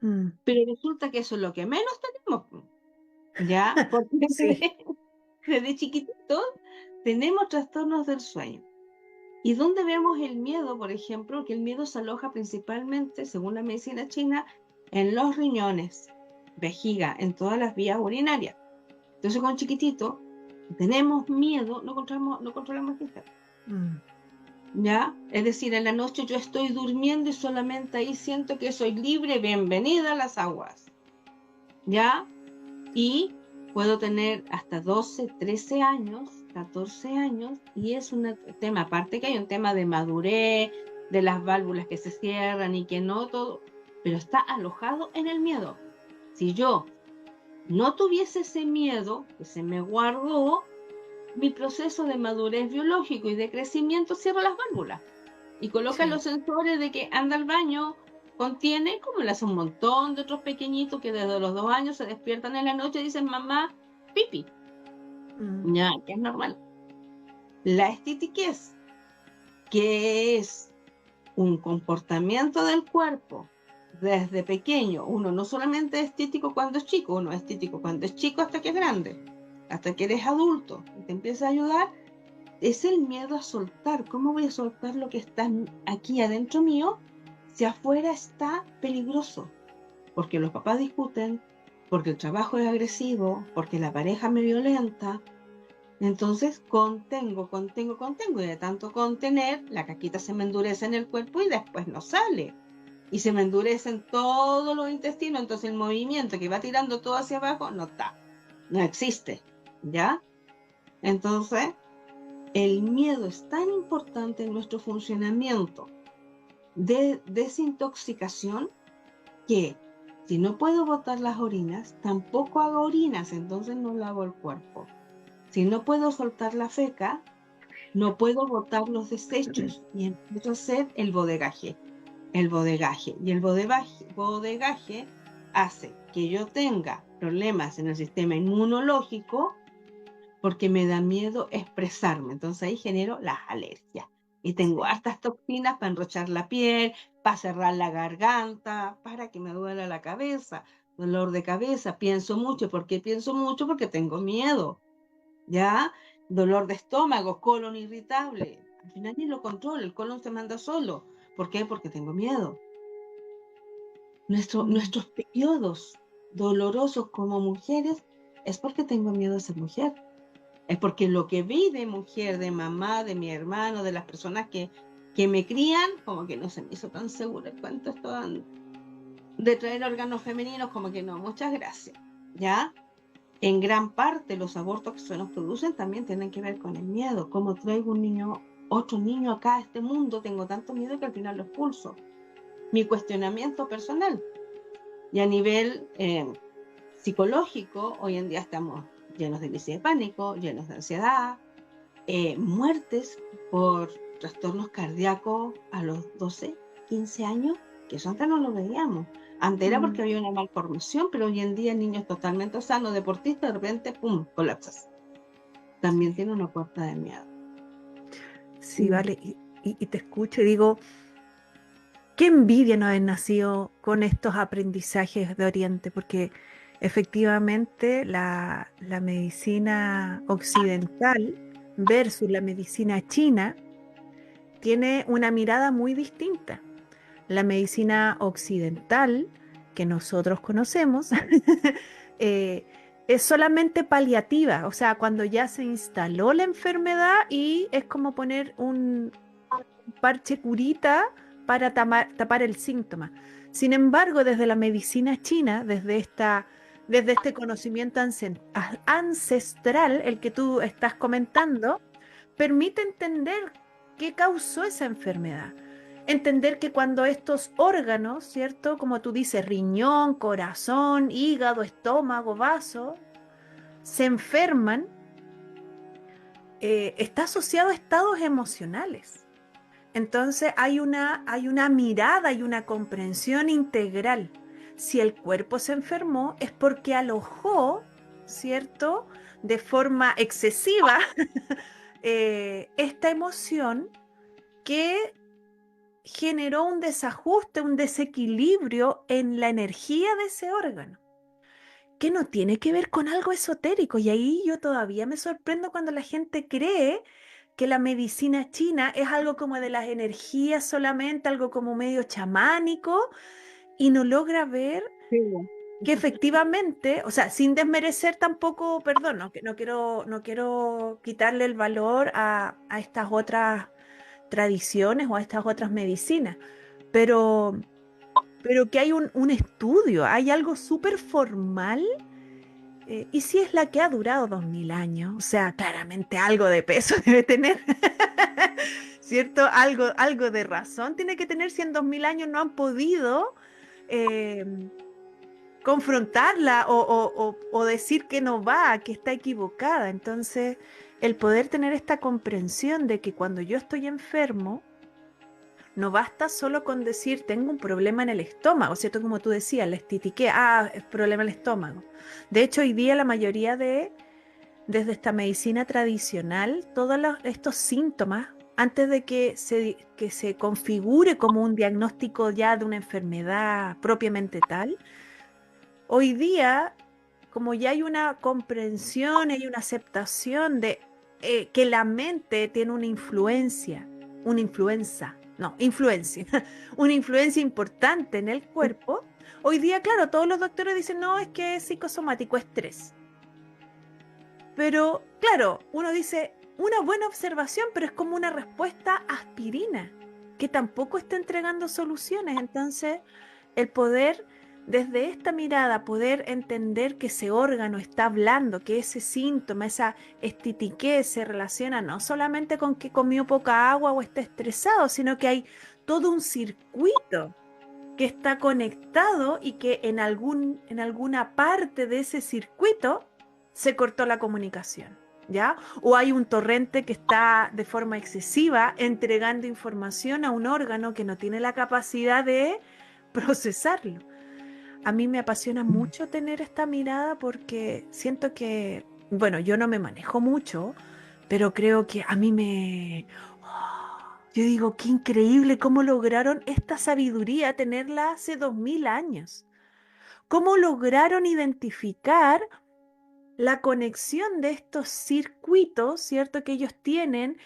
Pero resulta que eso es lo que menos tenemos, ¿ya? Porque Sí. desde chiquititos tenemos trastornos del sueño. ¿Y dónde vemos el miedo, por ejemplo? Que el miedo se aloja principalmente, según la medicina china, en los riñones, vejiga, en todas las vías urinarias. Entonces, con chiquitito, tenemos miedo, no controlamos el sistema. ¿Ya? Es decir, en la noche yo estoy durmiendo y solamente ahí siento que soy libre, bienvenida a las aguas. ¿Ya? Y puedo tener hasta 12, 13 años, 14 años, y es un tema, aparte que hay un tema de madurez, de las válvulas que se cierran y que no todo, pero está alojado en el miedo. Si yo no tuviese ese miedo que se me guardó, mi proceso de madurez biológico y de crecimiento cierra las válvulas y coloca los sensores de que anda al baño, contiene, como le hace un montón de otros pequeñitos que desde los 2 años se despiertan en la noche y dicen mamá, pipi. Ya, que es normal. La estitiquez, que es un comportamiento del cuerpo desde pequeño. Uno no solamente es estético cuando es chico, uno es estético cuando es chico hasta que es grande, hasta que eres adulto y te empieza a ayudar. Es el miedo a soltar. ¿Cómo voy a soltar lo que está aquí adentro mío si afuera está peligroso? Porque los papás discuten, porque el trabajo es agresivo, porque la pareja me violenta. Entonces contengo, y de tanto contener, la caquita se me endurece en el cuerpo y después no sale. Y se me endurecen todos los intestinos, entonces el movimiento que va tirando todo hacia abajo no está, no existe, ¿ya? Entonces, el miedo es tan importante en nuestro funcionamiento de desintoxicación que si no puedo botar las orinas, tampoco hago orinas, entonces no lavo el cuerpo. Si no puedo soltar la feca, no puedo botar los desechos y empiezo a hacer el bodegaje. Y el bodegaje hace que yo tenga problemas en el sistema inmunológico porque me da miedo expresarme. Entonces ahí genero las alergias. Y tengo hartas toxinas para enrochar la piel, para cerrar la garganta, para que me duela la cabeza, dolor de cabeza. Pienso mucho. ¿Por qué pienso mucho? Porque tengo miedo. ¿Ya? Dolor de estómago, colon irritable. Al final ni lo controlo, el colon se manda solo. ¿Por qué? Porque tengo miedo. Nuestros periodos dolorosos como mujeres es porque tengo miedo a ser mujer. Es porque lo que vi de mujer, de mamá, de mi hermano, de las personas que me crían, como que no se me hizo tan seguro el cuento esto de traer órganos femeninos, como que no, muchas gracias. ¿Ya? En gran parte los abortos que se nos producen también tienen que ver con el miedo. Como traigo otro niño acá a este mundo, tengo tanto miedo que al final lo expulso. Mi cuestionamiento personal. Y a nivel psicológico, hoy en día estamos llenos de crisis de pánico, llenos de ansiedad, muertes por trastornos cardíacos a los 12, 15 años, que eso antes no lo veíamos. Antes era porque había una malformación, pero hoy en día niños totalmente sanos, deportistas, de repente, ¡pum!, colapsas. También tiene una puerta de miedo. Sí, vale, y te escucho y digo, qué envidia no haber nacido con estos aprendizajes de Oriente, porque efectivamente la medicina occidental versus la medicina china tiene una mirada muy distinta. La medicina occidental que nosotros conocemos es solamente paliativa, o sea, cuando ya se instaló la enfermedad y es como poner un parche curita para tapar el síntoma. Sin embargo, desde la medicina china, desde este conocimiento ancestral, el que tú estás comentando, permite entender qué causó esa enfermedad. Entender que cuando estos órganos, ¿cierto? Como tú dices, riñón, corazón, hígado, estómago, vaso, se enferman, está asociado a estados emocionales. Entonces hay una mirada y una comprensión integral. Si el cuerpo se enfermó es porque alojó, ¿cierto? De forma excesiva esta emoción que generó un desajuste, un desequilibrio en la energía de ese órgano, que no tiene que ver con algo esotérico. Y ahí yo todavía me sorprendo cuando la gente cree que la medicina china es algo como de las energías solamente, algo como medio chamánico, y no logra ver que efectivamente, o sea, sin desmerecer tampoco, perdón, no quiero quitarle el valor a estas otras tradiciones o a estas otras medicinas, pero que hay un estudio, hay algo súper formal, y si es la que ha durado 2000 años, o sea, claramente algo de peso debe tener, ¿cierto? Algo de razón tiene que tener si en 2000 años no han podido confrontarla o decir que no va, que está equivocada. Entonces, el poder tener esta comprensión de que cuando yo estoy enfermo, no basta solo con decir tengo un problema en el estómago, ¿cierto? Como tú decías, la estitiquea, es problema en el estómago. De hecho, hoy día la mayoría de desde esta medicina tradicional, todos estos síntomas, antes de que se configure como un diagnóstico ya de una enfermedad propiamente tal, hoy día, como ya hay una comprensión, hay una aceptación de que la mente tiene una influencia, no, influencia, una influencia importante en el cuerpo, hoy día, claro, todos los doctores dicen, no, es que es psicosomático, estrés. Pero, claro, uno dice, una buena observación, pero es como una respuesta aspirina, que tampoco está entregando soluciones. Entonces, el poder, desde esta mirada, poder entender que ese órgano está hablando, que ese síntoma, esa estitiquez se relaciona no solamente con que comió poca agua o está estresado, sino que hay todo un circuito que está conectado y que en alguna parte de ese circuito se cortó la comunicación, ¿ya? O hay un torrente que está de forma excesiva entregando información a un órgano que no tiene la capacidad de procesarlo. A mí me apasiona mucho tener esta mirada porque siento que, bueno, yo no me manejo mucho, pero creo que a mí me... Yo digo, qué increíble cómo lograron esta sabiduría tenerla hace 2000 años. ¿Cómo lograron identificar la conexión de estos circuitos, ¿cierto? Que ellos tienen,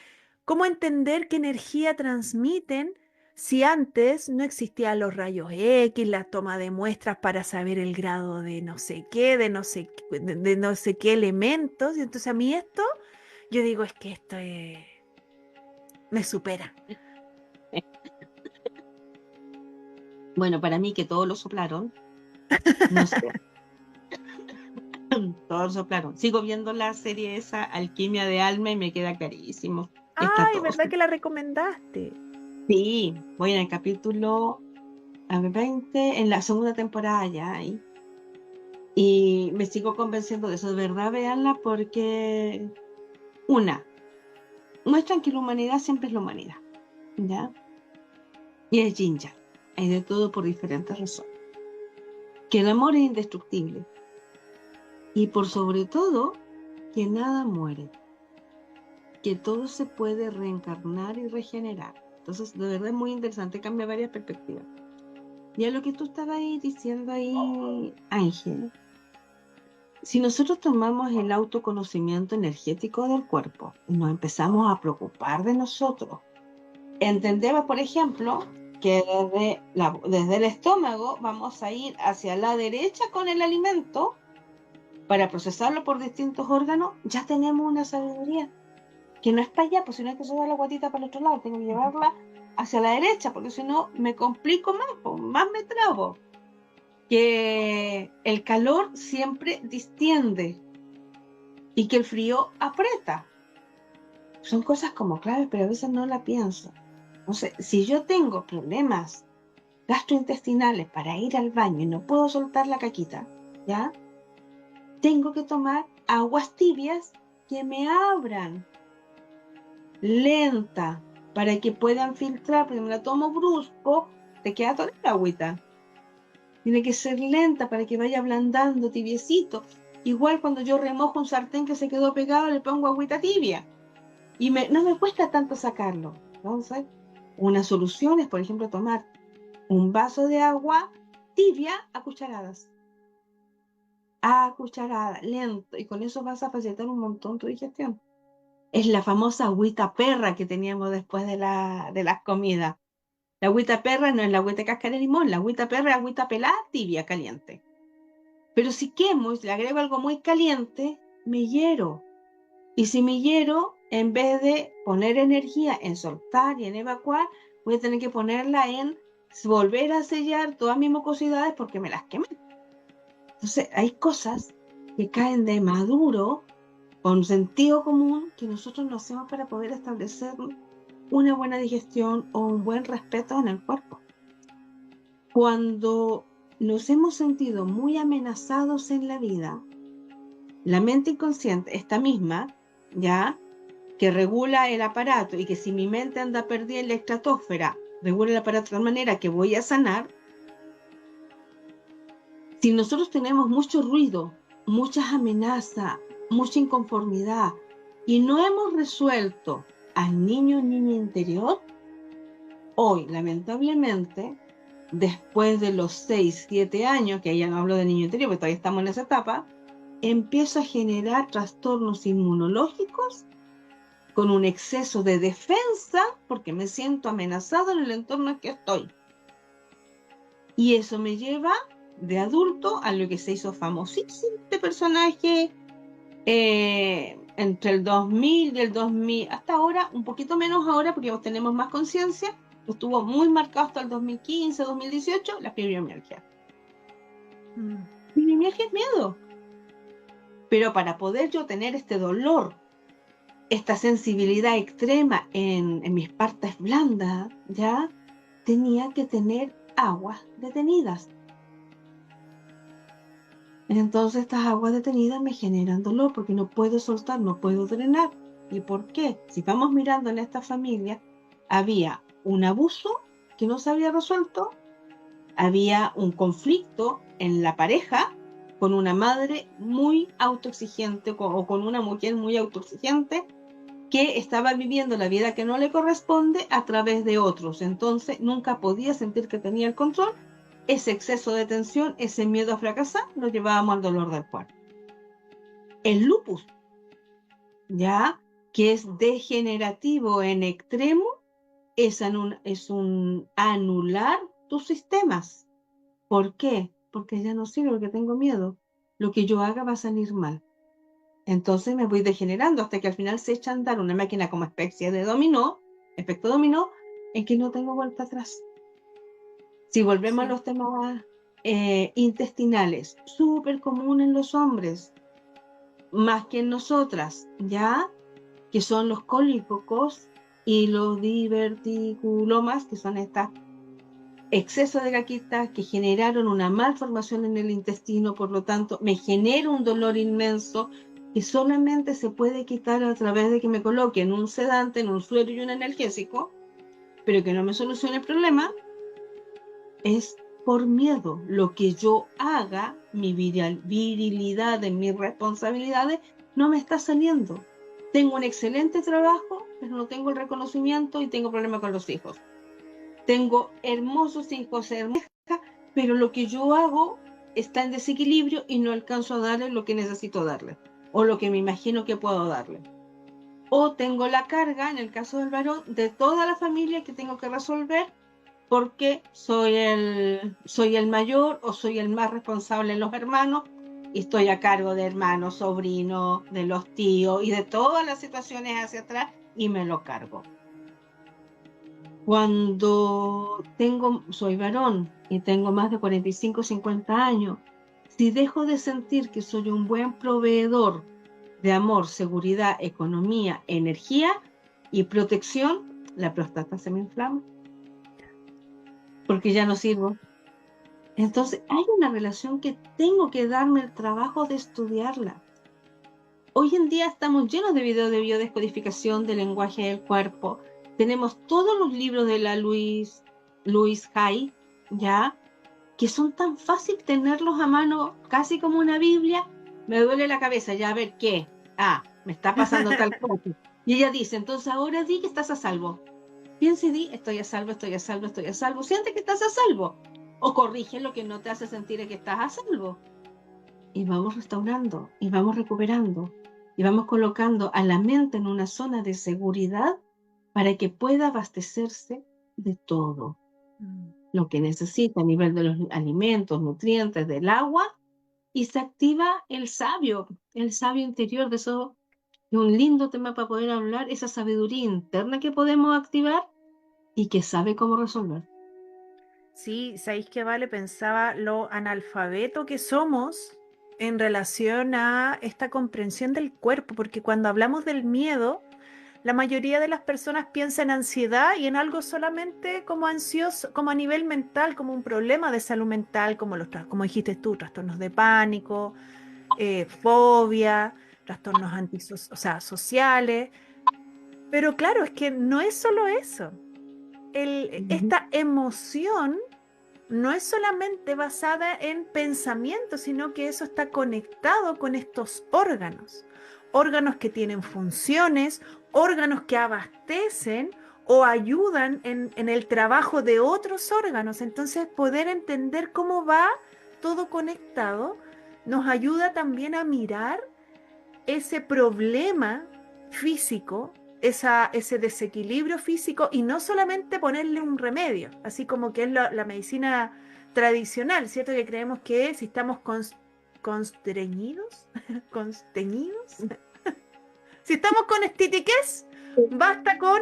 cómo entender qué energía transmiten si antes no existían los rayos X, la toma de muestras para saber el grado de no sé qué, de no sé qué elementos. Y entonces a mí esto, yo digo, es que me supera. Bueno, para mí que todos lo soplaron, no sé, todos lo soplaron. Sigo viendo la serie esa, Alquimia de Alma, y me queda clarísimo. Está Ay, todo. ¿verdad que la recomendaste? Sí, voy en el capítulo 20, en la segunda temporada ya ahí. Y me sigo convenciendo de eso, de verdad, véanla, porque muestran que la humanidad siempre es la humanidad, ¿ya? Y es yin yang, hay de todo por diferentes razones. Que el amor es indestructible. Y por sobre todo, que nada muere. Que todo se puede reencarnar y regenerar. Entonces, de verdad es muy interesante, cambia varias perspectivas. Y a lo que tú estabas ahí diciendo ahí, Ángel, si nosotros tomamos el autoconocimiento energético del cuerpo y nos empezamos a preocupar de nosotros, entendemos, por ejemplo, que desde el estómago vamos a ir hacia la derecha con el alimento para procesarlo por distintos órganos, ya tenemos una sabiduría que no es para allá, pues si no hay que llevar la guatita para el otro lado, tengo que llevarla hacia la derecha, porque si no me complico más, pues, más me trabo. Que el calor siempre distiende y que el frío aprieta. Son cosas como claves, pero a veces no la pienso. Entonces, si yo tengo problemas gastrointestinales para ir al baño y no puedo soltar la caquita, ¿ya? Tengo que tomar aguas tibias que me abran lenta para que puedan filtrar, porque me la tomo brusco, te queda toda la agüita. Tiene que ser lenta para que vaya ablandando, tibiecito. Igual cuando yo remojo un sartén que se quedó pegado, le pongo agüita tibia. Y no me cuesta tanto sacarlo. Entonces, una solución es, por ejemplo, tomar un vaso de agua tibia a cucharadas. A cucharadas, lento. Y con eso vas a facilitar un montón tu digestión. Es la famosa agüita perra que teníamos después de las comidas. La agüita perra no es la agüita de cáscara de limón, la agüita perra es agüita pelada, tibia, caliente. Pero si quemo y le agrego algo muy caliente, me hiero. Y si me hiero, en vez de poner energía en soltar y en evacuar, voy a tener que ponerla en volver a sellar todas mis mucosidades porque me las quemé. Entonces, hay cosas que caen de maduro, con sentido común, que nosotros no hacemos para poder establecer una buena digestión o un buen respeto en el cuerpo. Cuando nos hemos sentido muy amenazados en la vida, la mente inconsciente, esta misma, ya, que regula el aparato, y que si mi mente anda perdida en la estratosfera, regula el aparato de tal manera que voy a sanar. Si nosotros tenemos mucho ruido, muchas amenazas, mucha inconformidad y no hemos resuelto al niño o niña interior, hoy, lamentablemente, después de los 6, 7 años, que ya no hablo de niño interior, porque todavía estamos en esa etapa, empiezo a generar trastornos inmunológicos con un exceso de defensa porque me siento amenazado en el entorno en que estoy. Y eso me lleva de adulto a lo que se hizo famosísimo este personaje entre el 2000 y el 2000, hasta ahora, un poquito menos ahora porque tenemos más conciencia, estuvo muy marcado hasta el 2015, 2018, la fibromialgia. Fibromialgia es miedo. Pero para poder yo tener este dolor, esta sensibilidad extrema en mis partes blandas, ya tenía que tener aguas detenidas. Entonces estas aguas detenidas me generan dolor porque no puedo soltar, no puedo drenar. ¿Y por qué? Si vamos mirando en esta familia, había un abuso que no se había resuelto, había un conflicto en la pareja con una madre muy autoexigente o con una mujer muy autoexigente que estaba viviendo la vida que no le corresponde a través de otros. Entonces nunca podía sentir que tenía el control. Ese exceso de tensión, ese miedo a fracasar, lo llevábamos al dolor del cuerpo. El lupus, ya que es degenerativo en extremo, es un anular tus sistemas. ¿Por qué? Porque ya no sirve, porque tengo miedo. Lo que yo haga va a salir mal. Entonces me voy degenerando hasta que al final se echa a andar una máquina como especie de dominó, efecto dominó, en que no tengo vuelta atrás. Si volvemos a los temas intestinales, súper común en los hombres, más que en nosotras, ¿ya? Que son los cólicos y los diverticulomas, que son estos excesos de caquita que generaron una malformación en el intestino, por lo tanto me genera un dolor inmenso que solamente se puede quitar a través de que me coloquen un sedante, en un suero y un analgésico, pero que no me solucione el problema. Es por miedo. Lo que yo haga, mi virilidad en mis responsabilidades, no me está saliendo. Tengo un excelente trabajo, pero no tengo el reconocimiento y tengo problemas con los hijos. Tengo hermosos hijos, hermosas, pero lo que yo hago está en desequilibrio y no alcanzo a darle lo que necesito darle, o lo que me imagino que puedo darle. O tengo la carga, en el caso del varón, de toda la familia que tengo que resolver, porque soy el mayor o soy el más responsable en los hermanos y estoy a cargo de hermanos, sobrinos, de los tíos y de todas las situaciones hacia atrás y me lo cargo. Cuando soy varón y tengo más de 45, 50 años, si dejo de sentir que soy un buen proveedor de amor, seguridad, economía, energía y protección, la próstata se me inflama. Porque ya no sirvo. Entonces hay una relación que tengo que darme el trabajo de estudiarla. Hoy en día estamos llenos de videos de biodescodificación del lenguaje del cuerpo. Tenemos todos los libros de la Louise Hay, ¿ya? Que son tan fácil tenerlos a mano, casi como una Biblia. Me duele la cabeza, ya a ver qué. Me está pasando tal cosa. Y ella dice, entonces ahora di que estás a salvo. Piensa y di, estoy a salvo, estoy a salvo, estoy a salvo. Siente que estás a salvo. O corrige lo que no te hace sentir que estás a salvo. Y vamos restaurando, y vamos recuperando, y vamos colocando a la mente en una zona de seguridad para que pueda abastecerse de todo lo que necesita a nivel de los alimentos, nutrientes, del agua, y se activa el sabio interior. De eso es un lindo tema para poder hablar, esa sabiduría interna que podemos activar y que sabe cómo resolver. Sí, sabéis que vale, pensaba lo analfabeto que somos en relación a esta comprensión del cuerpo, porque cuando hablamos del miedo, la mayoría de las personas piensa en ansiedad y en algo solamente como ansioso, como a nivel mental, como un problema de salud mental, como dijiste tú, trastornos de pánico, fobia, trastornos sociales. Pero claro, es que no es solo eso. Esta emoción no es solamente basada en pensamiento, sino que eso está conectado con estos órganos. Órganos que tienen funciones, órganos que abastecen o ayudan en el trabajo de otros órganos. Entonces, poder entender cómo va todo conectado nos ayuda también a mirar ese problema físico, ese desequilibrio físico, y no solamente ponerle un remedio, así como que es la medicina tradicional, ¿cierto? Que creemos que si estamos constreñidos, consteñidos, si estamos con estitiquez, basta con,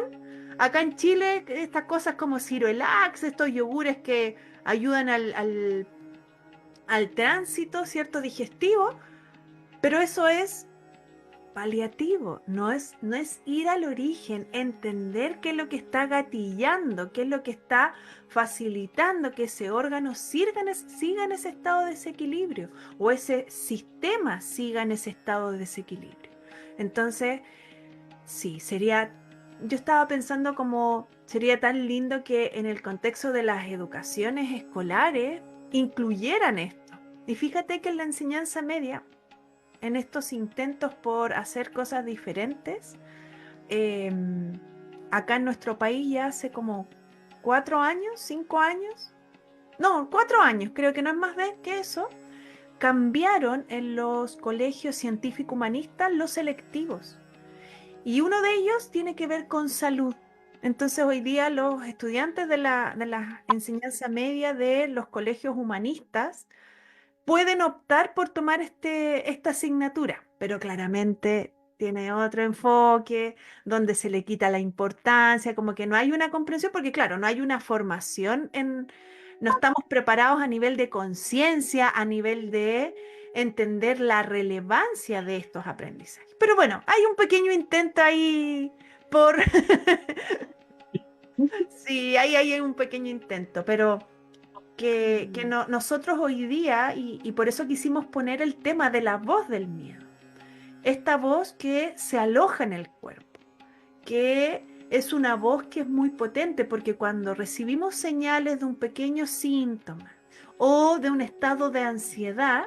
acá en Chile, estas cosas como Ciroelax, estos yogures que ayudan al tránsito, ¿cierto? Digestivo, pero eso es paliativo, no es ir al origen, entender qué es lo que está gatillando, qué es lo que está facilitando que ese órgano siga en ese estado de desequilibrio o ese sistema siga en ese estado de desequilibrio. Entonces, sí, yo estaba pensando como sería tan lindo que en el contexto de las educaciones escolares incluyeran esto. Y fíjate que en la enseñanza media, en estos intentos por hacer cosas diferentes, eh, acá en nuestro país ya hace como 4 años, 5 años, no, 4 años, creo que no es más que eso, cambiaron en los colegios científico-humanistas los selectivos. Y uno de ellos tiene que ver con salud. Entonces hoy día los estudiantes de la enseñanza media de los colegios humanistas pueden optar por tomar esta asignatura, pero claramente tiene otro enfoque, donde se le quita la importancia, como que no hay una comprensión, porque claro, no hay una formación no estamos preparados a nivel de conciencia, a nivel de entender la relevancia de estos aprendizajes. Pero bueno, hay un pequeño intento ahí por... Sí, ahí hay un pequeño intento, pero que nosotros hoy día, y por eso quisimos poner el tema de la voz del miedo, esta voz que se aloja en el cuerpo, que es una voz que es muy potente, porque cuando recibimos señales de un pequeño síntoma o de un estado de ansiedad,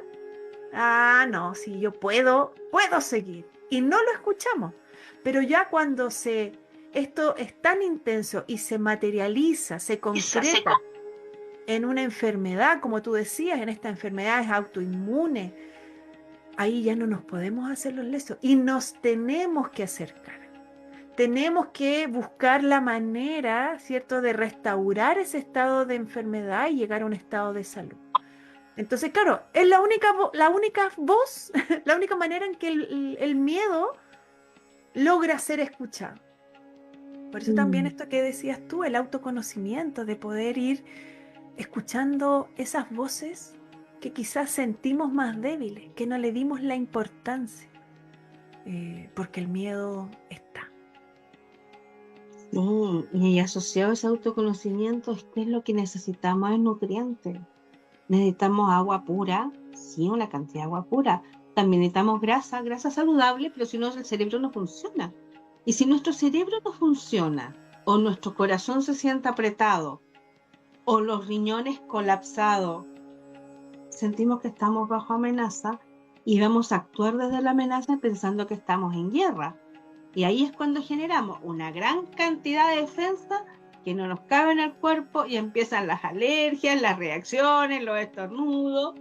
no, si yo puedo seguir, y no lo escuchamos, pero ya cuando esto es tan intenso y se materializa, se concreta en una enfermedad, como tú decías, en esta enfermedad es autoinmune, ahí ya no nos podemos hacer los lesos y nos tenemos que acercar. Tenemos que buscar la manera, ¿cierto?, de restaurar ese estado de enfermedad y llegar a un estado de salud. Entonces, claro, es la única voz, la única manera en que el miedo logra ser escuchado. Por eso también esto que decías tú, el autoconocimiento, de poder ir escuchando esas voces que quizás sentimos más débiles, que no le dimos la importancia, porque el miedo está. Sí, y asociado a ese autoconocimiento, ¿qué es lo que necesitamos? Es nutriente. Necesitamos agua pura, sí, una cantidad de agua pura. También necesitamos grasa saludable, pero si no, el cerebro no funciona. Y si nuestro cerebro no funciona, o nuestro corazón se siente apretado, o los riñones colapsados, sentimos que estamos bajo amenaza y vamos a actuar desde la amenaza pensando que estamos en guerra. Y ahí es cuando generamos una gran cantidad de defensa que no nos cabe en el cuerpo y empiezan las alergias, las reacciones, los estornudos,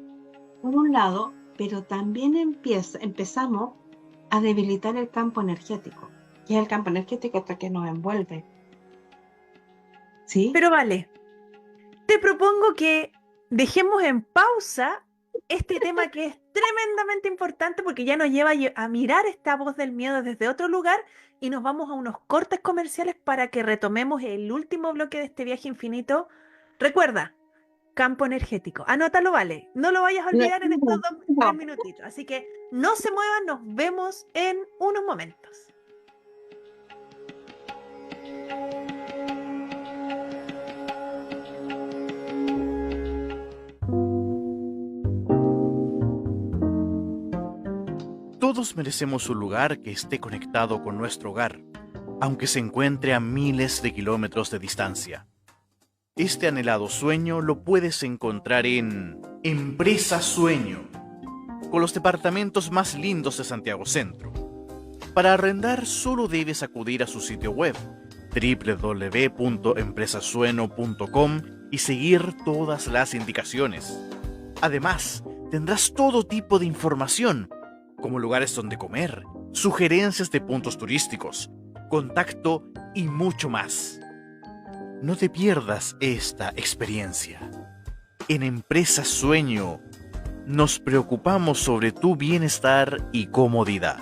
por un lado, pero también empezamos a debilitar el campo energético, que es el campo energético que nos envuelve. ¿Sí? Pero vale, te propongo que dejemos en pausa este tema que es tremendamente importante, porque ya nos lleva a mirar esta voz del miedo desde otro lugar, y nos vamos a unos cortes comerciales para que retomemos el último bloque de este viaje infinito. Recuerda, campo energético. Anótalo, vale. No lo vayas a olvidar en estos 3 minutitos. Así que no se muevan, nos vemos en unos momentos. Todos merecemos un lugar que esté conectado con nuestro hogar, aunque se encuentre a miles de kilómetros de distancia. Este anhelado sueño lo puedes encontrar en Empresa Sueño, con los departamentos más lindos de Santiago Centro. Para arrendar solo debes acudir a su sitio web www.empresasueno.com y seguir todas las indicaciones. Además, tendrás todo tipo de información, como lugares donde comer, sugerencias de puntos turísticos, contacto y mucho más. No te pierdas esta experiencia. En Empresa Sueño, nos preocupamos sobre tu bienestar y comodidad.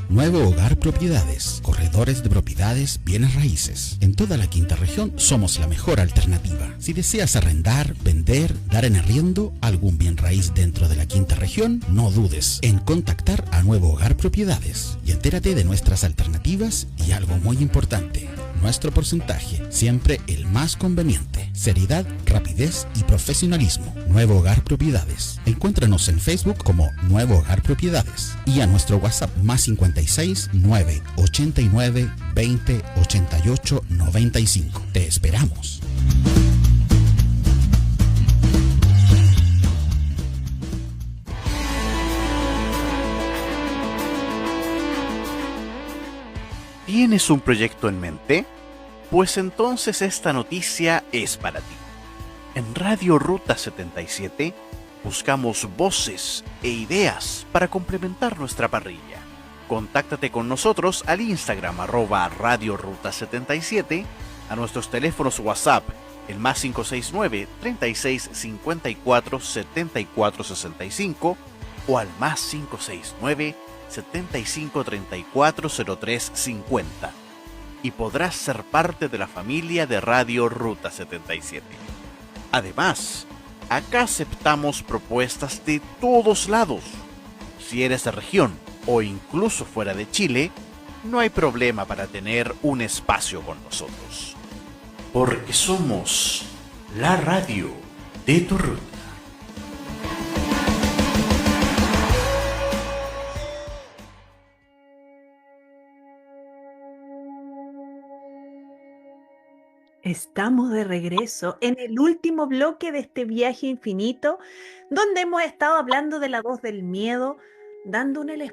Nuevo Hogar Propiedades, corredores de propiedades, bienes raíces. En toda la quinta región somos la mejor alternativa. Si deseas arrendar, vender, dar en arriendo algún bien raíz dentro de la quinta región, no dudes en contactar a Nuevo Hogar Propiedades y entérate de nuestras alternativas y algo muy importante, nuestro porcentaje, siempre el más conveniente. Seriedad, rapidez y profesionalismo. Nuevo Hogar Propiedades. Encuéntranos en Facebook como Nuevo Hogar Propiedades y a nuestro WhatsApp más 56 9 89 20 88 95. Te esperamos. ¿Tienes un proyecto en mente? Pues entonces esta noticia es para ti. En Radio Ruta 77 buscamos voces e ideas para complementar nuestra parrilla. Contáctate con nosotros al Instagram @Radio Ruta 77, a nuestros teléfonos WhatsApp, el más 569 36 54 74 65 o al más 569 75 34 03 50. Y podrás ser parte de la familia de Radio Ruta 77. Además, acá aceptamos propuestas de todos lados. Si eres de región o incluso fuera de Chile, no hay problema para tener un espacio con nosotros. Porque somos la radio de tu ruta. Estamos de regreso en el último bloque de este viaje infinito, donde hemos estado hablando de la voz del miedo, dándole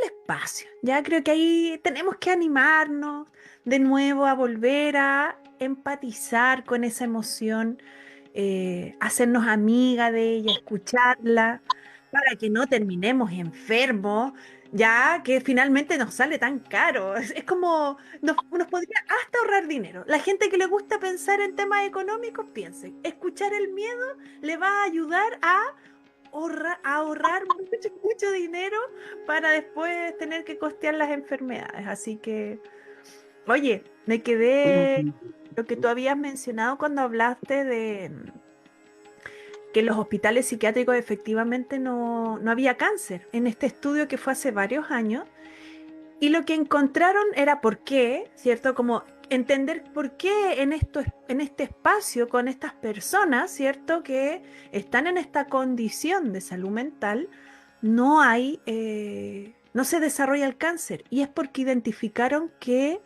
espacio. Ya creo que ahí tenemos que animarnos de nuevo a volver a empatizar con esa emoción, hacernos amiga de ella, escucharla, para que no terminemos enfermos, ya que finalmente nos sale tan caro. Es como, nos podría hasta ahorrar dinero. La gente que le gusta pensar en temas económicos, piense, escuchar el miedo le va a ayudar a ahorrar mucho, mucho dinero para después tener que costear las enfermedades. Así que, oye, me quedé lo que tú habías mencionado cuando hablaste de que en los hospitales psiquiátricos efectivamente no había cáncer, en este estudio que fue hace varios años, y lo que encontraron era por qué, ¿cierto? Como entender por qué en este espacio con estas personas, ¿cierto? Que están en esta condición de salud mental, no se desarrolla el cáncer, y es porque identificaron que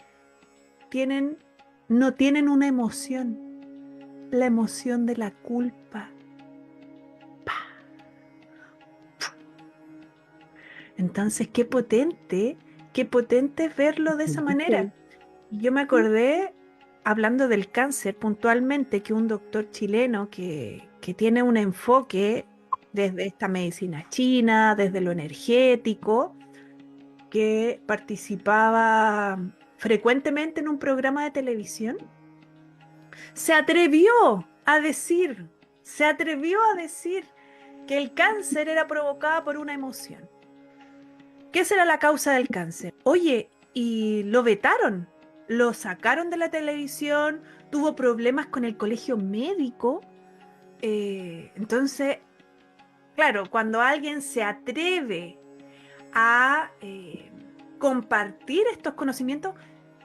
no tienen una emoción, la emoción de la culpa. Entonces, qué potente es verlo de esa manera. Yo me acordé, hablando del cáncer puntualmente, que un doctor chileno que tiene un enfoque desde esta medicina china, desde lo energético, que participaba frecuentemente en un programa de televisión, se atrevió a decir que el cáncer era provocado por una emoción. ¿Qué será la causa del cáncer? Oye, y lo vetaron, lo sacaron de la televisión, tuvo problemas con el colegio médico. Entonces, claro, cuando alguien se atreve a compartir estos conocimientos,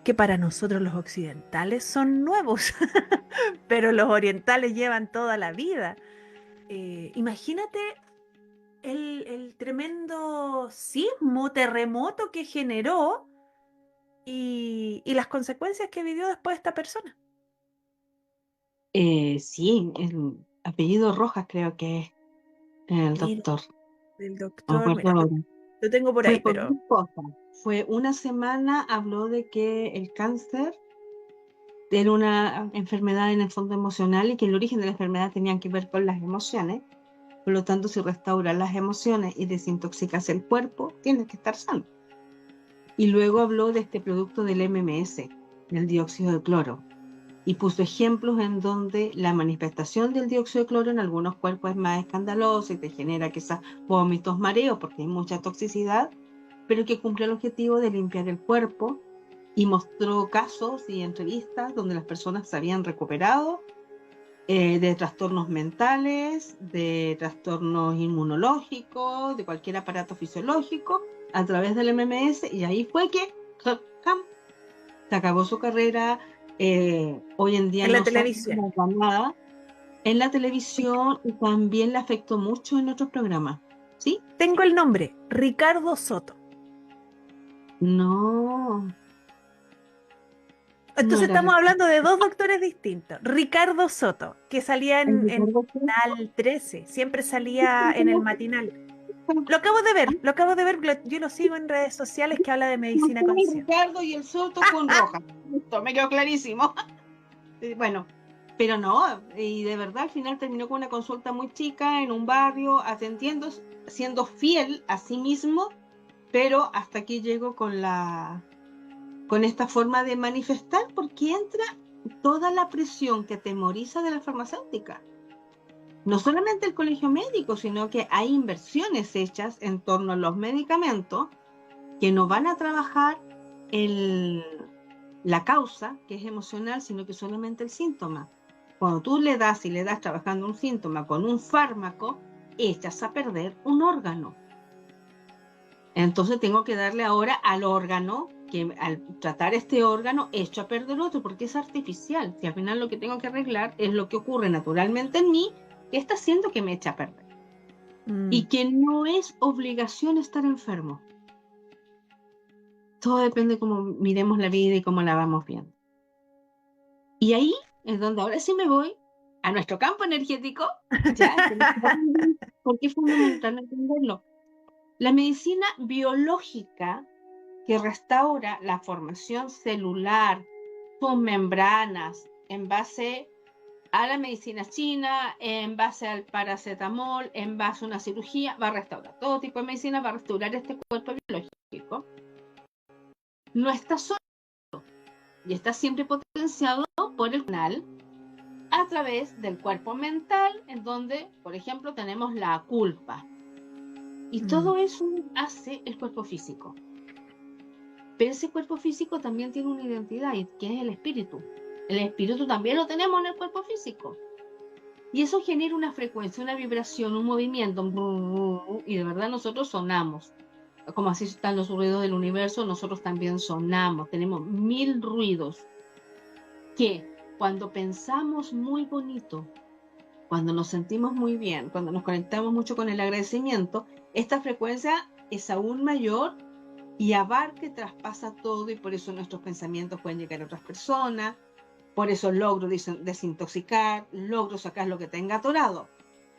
que para nosotros los occidentales son nuevos, pero los orientales llevan toda la vida. Imagínate el tremendo sismo, terremoto que generó y las consecuencias que vivió después esta persona. Sí, el apellido Rojas creo que es el Mira, doctor. el No me doctor, acuerdo mira, ahora. lo tengo por Fue ahí, por pero dos cosas. Fue una semana, habló de que el cáncer era una enfermedad en el fondo emocional y que el origen de la enfermedad tenía que ver con las emociones. Por lo tanto, si restauras las emociones y desintoxicas el cuerpo, tienes que estar sano. Y luego habló de este producto del MMS, del dióxido de cloro, y puso ejemplos en donde la manifestación del dióxido de cloro en algunos cuerpos es más escandalosa y te genera quizás vómitos, mareos, porque hay mucha toxicidad, pero que cumple el objetivo de limpiar el cuerpo, y mostró casos y entrevistas donde las personas se habían recuperado de trastornos mentales, de trastornos inmunológicos, de cualquier aparato fisiológico a través del MMS, y ahí fue que se acabó su carrera. Hoy en día en la no sale televisión. nada en la televisión y también le afectó mucho en otros programas. ¿Sí? Tengo el nombre, Ricardo Soto. No, no Entonces era estamos Ricardo. hablando de dos doctores distintos. Ricardo Soto, que salía ¿El en Ricardo Canal 13, siempre salía en el matinal. Lo acabo de ver, lo acabo de ver, yo lo sigo en redes sociales que habla de medicina el consciente. Ricardo y el Soto con Roja? Listo, me quedó clarísimo. Bueno, pero no, y de verdad al final terminó con una consulta muy chica en un barrio, atendiendo, siendo fiel a sí mismo, pero hasta aquí llego con esta forma de manifestar, porque entra toda la presión que temoriza de la farmacéutica. No solamente el colegio médico, sino que hay inversiones hechas en torno a los medicamentos que no van a trabajar el, la causa, que es emocional, sino que solamente el síntoma. Cuando tú le das y le das trabajando un síntoma con un fármaco, echas a perder un órgano. Entonces tengo que darle ahora al órgano, que al tratar este órgano, echo a perder otro, porque es artificial. Si al final lo que tengo que arreglar es lo que ocurre naturalmente en mí, que está haciendo que me eche a perder. Y que no es obligación estar enfermo. Todo depende de cómo miremos la vida y cómo la vamos viendo. Y ahí es donde ahora sí me voy a nuestro campo energético, ya, porque es fundamental entenderlo. La medicina biológica que restaura la formación celular, sus membranas, en base a la medicina china, en base al paracetamol, en base a una cirugía, va a restaurar todo tipo de medicina, va a restaurar este cuerpo biológico. No está solo y está siempre potenciado por el canal a través del cuerpo mental, en donde, por ejemplo, tenemos la culpa. Y todo eso hace el cuerpo físico. Pero ese cuerpo físico también tiene una identidad, que es el espíritu. El espíritu también lo tenemos en el cuerpo físico. Y eso genera una frecuencia, una vibración, un movimiento. Y de verdad nosotros sonamos. Como así están los ruidos del universo, nosotros también sonamos. Tenemos 1000 ruidos que cuando pensamos muy bonito, cuando nos sentimos muy bien, cuando nos conectamos mucho con el agradecimiento, esta frecuencia es aún mayor y abarca y traspasa todo, y por eso nuestros pensamientos pueden llegar a otras personas, por eso logro desintoxicar, logro sacar lo que tenga atorado,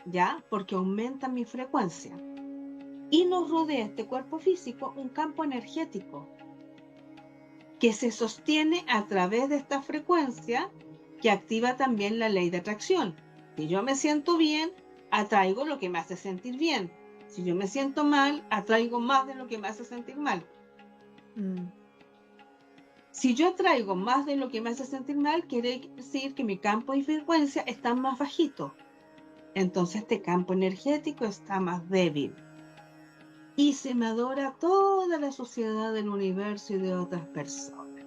¿ya? Porque aumenta mi frecuencia. Y nos rodea este cuerpo físico un campo energético que se sostiene a través de esta frecuencia, que activa también la ley de atracción. Si yo me siento bien, atraigo lo que me hace sentir bien. Si yo me siento mal, atraigo más de lo que me hace sentir mal. Si yo atraigo más de lo que me hace sentir mal, quiere decir que mi campo de frecuencia está más bajito. Entonces este campo energético está más débil. Y se me adora toda la sociedad del universo y de otras personas.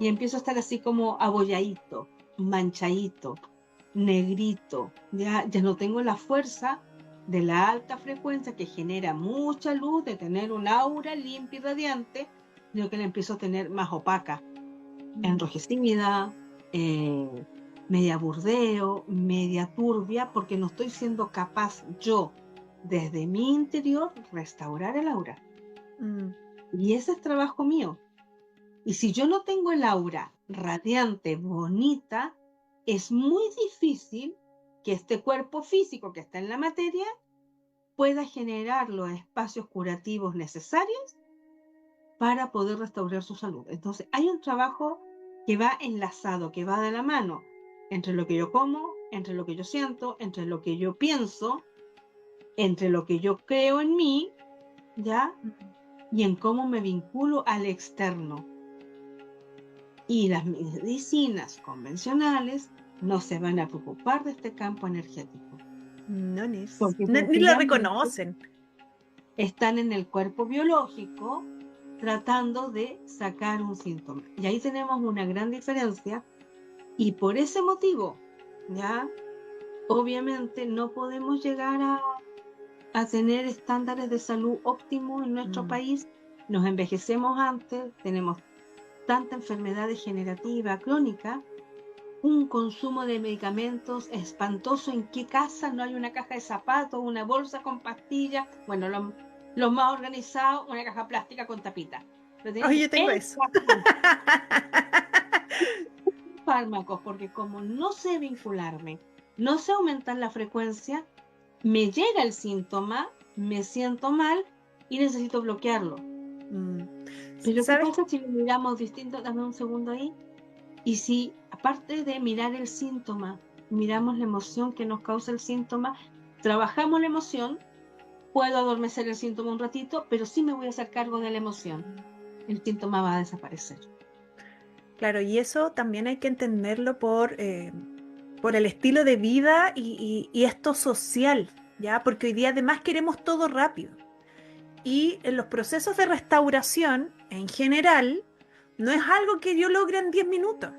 Y empiezo a estar así como abolladito, manchadito, negrito. Ya no tengo la fuerza de la alta frecuencia que genera mucha luz, de tener un aura limpia y radiante, sino que la empiezo a tener más opaca, enrojecida, media burdeo, media turbia, porque no estoy siendo capaz yo desde mi interior, restaurar el aura. Mm, Y ese es trabajo mío. Y si yo no tengo el aura radiante, bonita, es muy difícil que este cuerpo físico que está en la materia pueda generar los espacios curativos necesarios para poder restaurar su salud. Entonces, hay un trabajo que va enlazado, que va de la mano entre lo que yo como, entre lo que yo siento, entre lo que yo pienso, entre lo que yo creo en mí, ¿ya? mm. Y en cómo me vinculo al externo. Y las medicinas convencionales no se van a preocupar de este campo energético, No, porque ni lo sencillamente reconocen. están en el cuerpo biológico tratando de sacar un síntoma. Y ahí tenemos una gran diferencia y por ese motivo, ¿ya? Obviamente no podemos llegar a tener estándares de salud óptimos en nuestro Mm, país. Nos envejecemos antes, tenemos tanta enfermedad degenerativa crónica, un consumo de medicamentos espantoso. ¿En qué casa no hay una caja de zapatos, una bolsa con pastillas? Bueno, los más organizados, una caja plástica con tapita. Pero Oye, tenemos yo tengo el eso. fármacos, porque como no sé vincularme, no sé aumentar la frecuencia, me llega el síntoma, me siento mal y necesito bloquearlo. Mm. Pero ¿qué ¿Sabes? pasa si lo miramos distinto? Dame un segundo ahí. Y si, aparte de mirar el síntoma, miramos la emoción que nos causa el síntoma, trabajamos la emoción, puedo adormecer el síntoma un ratito, pero sí me voy a hacer cargo de la emoción. El síntoma va a desaparecer. Claro, y eso también hay que entenderlo por el estilo de vida y esto social, ¿ya? Porque hoy día además queremos todo rápido. Y en los procesos de restauración, en general, no es algo que yo logre en 10 minutos,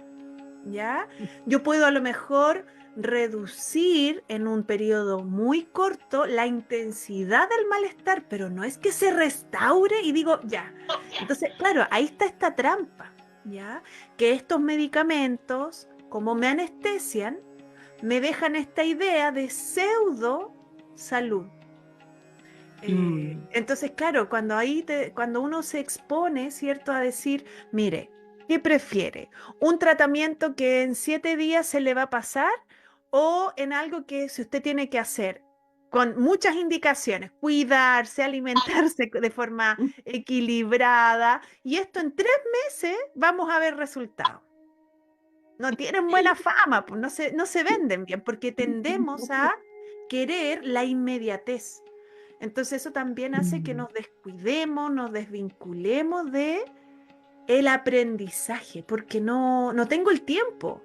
¿ya? Yo puedo a lo mejor reducir en un periodo muy corto la intensidad del malestar, pero no es que se restaure y digo, ya. Entonces, claro, ahí está esta trampa, ¿ya? Que estos medicamentos, como me anestesian, me dejan esta idea de pseudo salud. Entonces, claro, cuando uno se expone, ¿cierto? A decir, mire, ¿qué prefiere? ¿Un tratamiento que en 7 días se le va a pasar o en algo que si usted tiene que hacer con muchas indicaciones, cuidarse, alimentarse de forma equilibrada y esto en 3 meses vamos a ver resultados? No tienen buena fama, pues no se venden bien porque tendemos a querer la inmediatez. Entonces eso también hace que nos descuidemos, nos desvinculemos de el aprendizaje, porque no tengo el tiempo,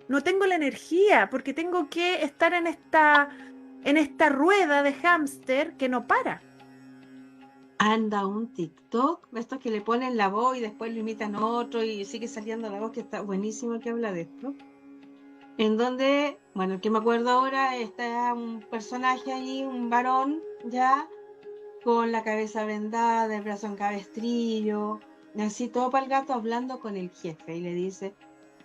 no tengo la energía, porque tengo que estar en esta rueda de hámster que no para. Anda un TikTok, estos que le ponen la voz y después lo imitan otro y sigue saliendo la voz, que está buenísimo, que habla de esto. En donde, bueno, el que me acuerdo ahora, está un personaje ahí, un varón, ya, con la cabeza vendada, el brazo en cabestrillo, así todo para el gato, hablando con el jefe. Y le dice,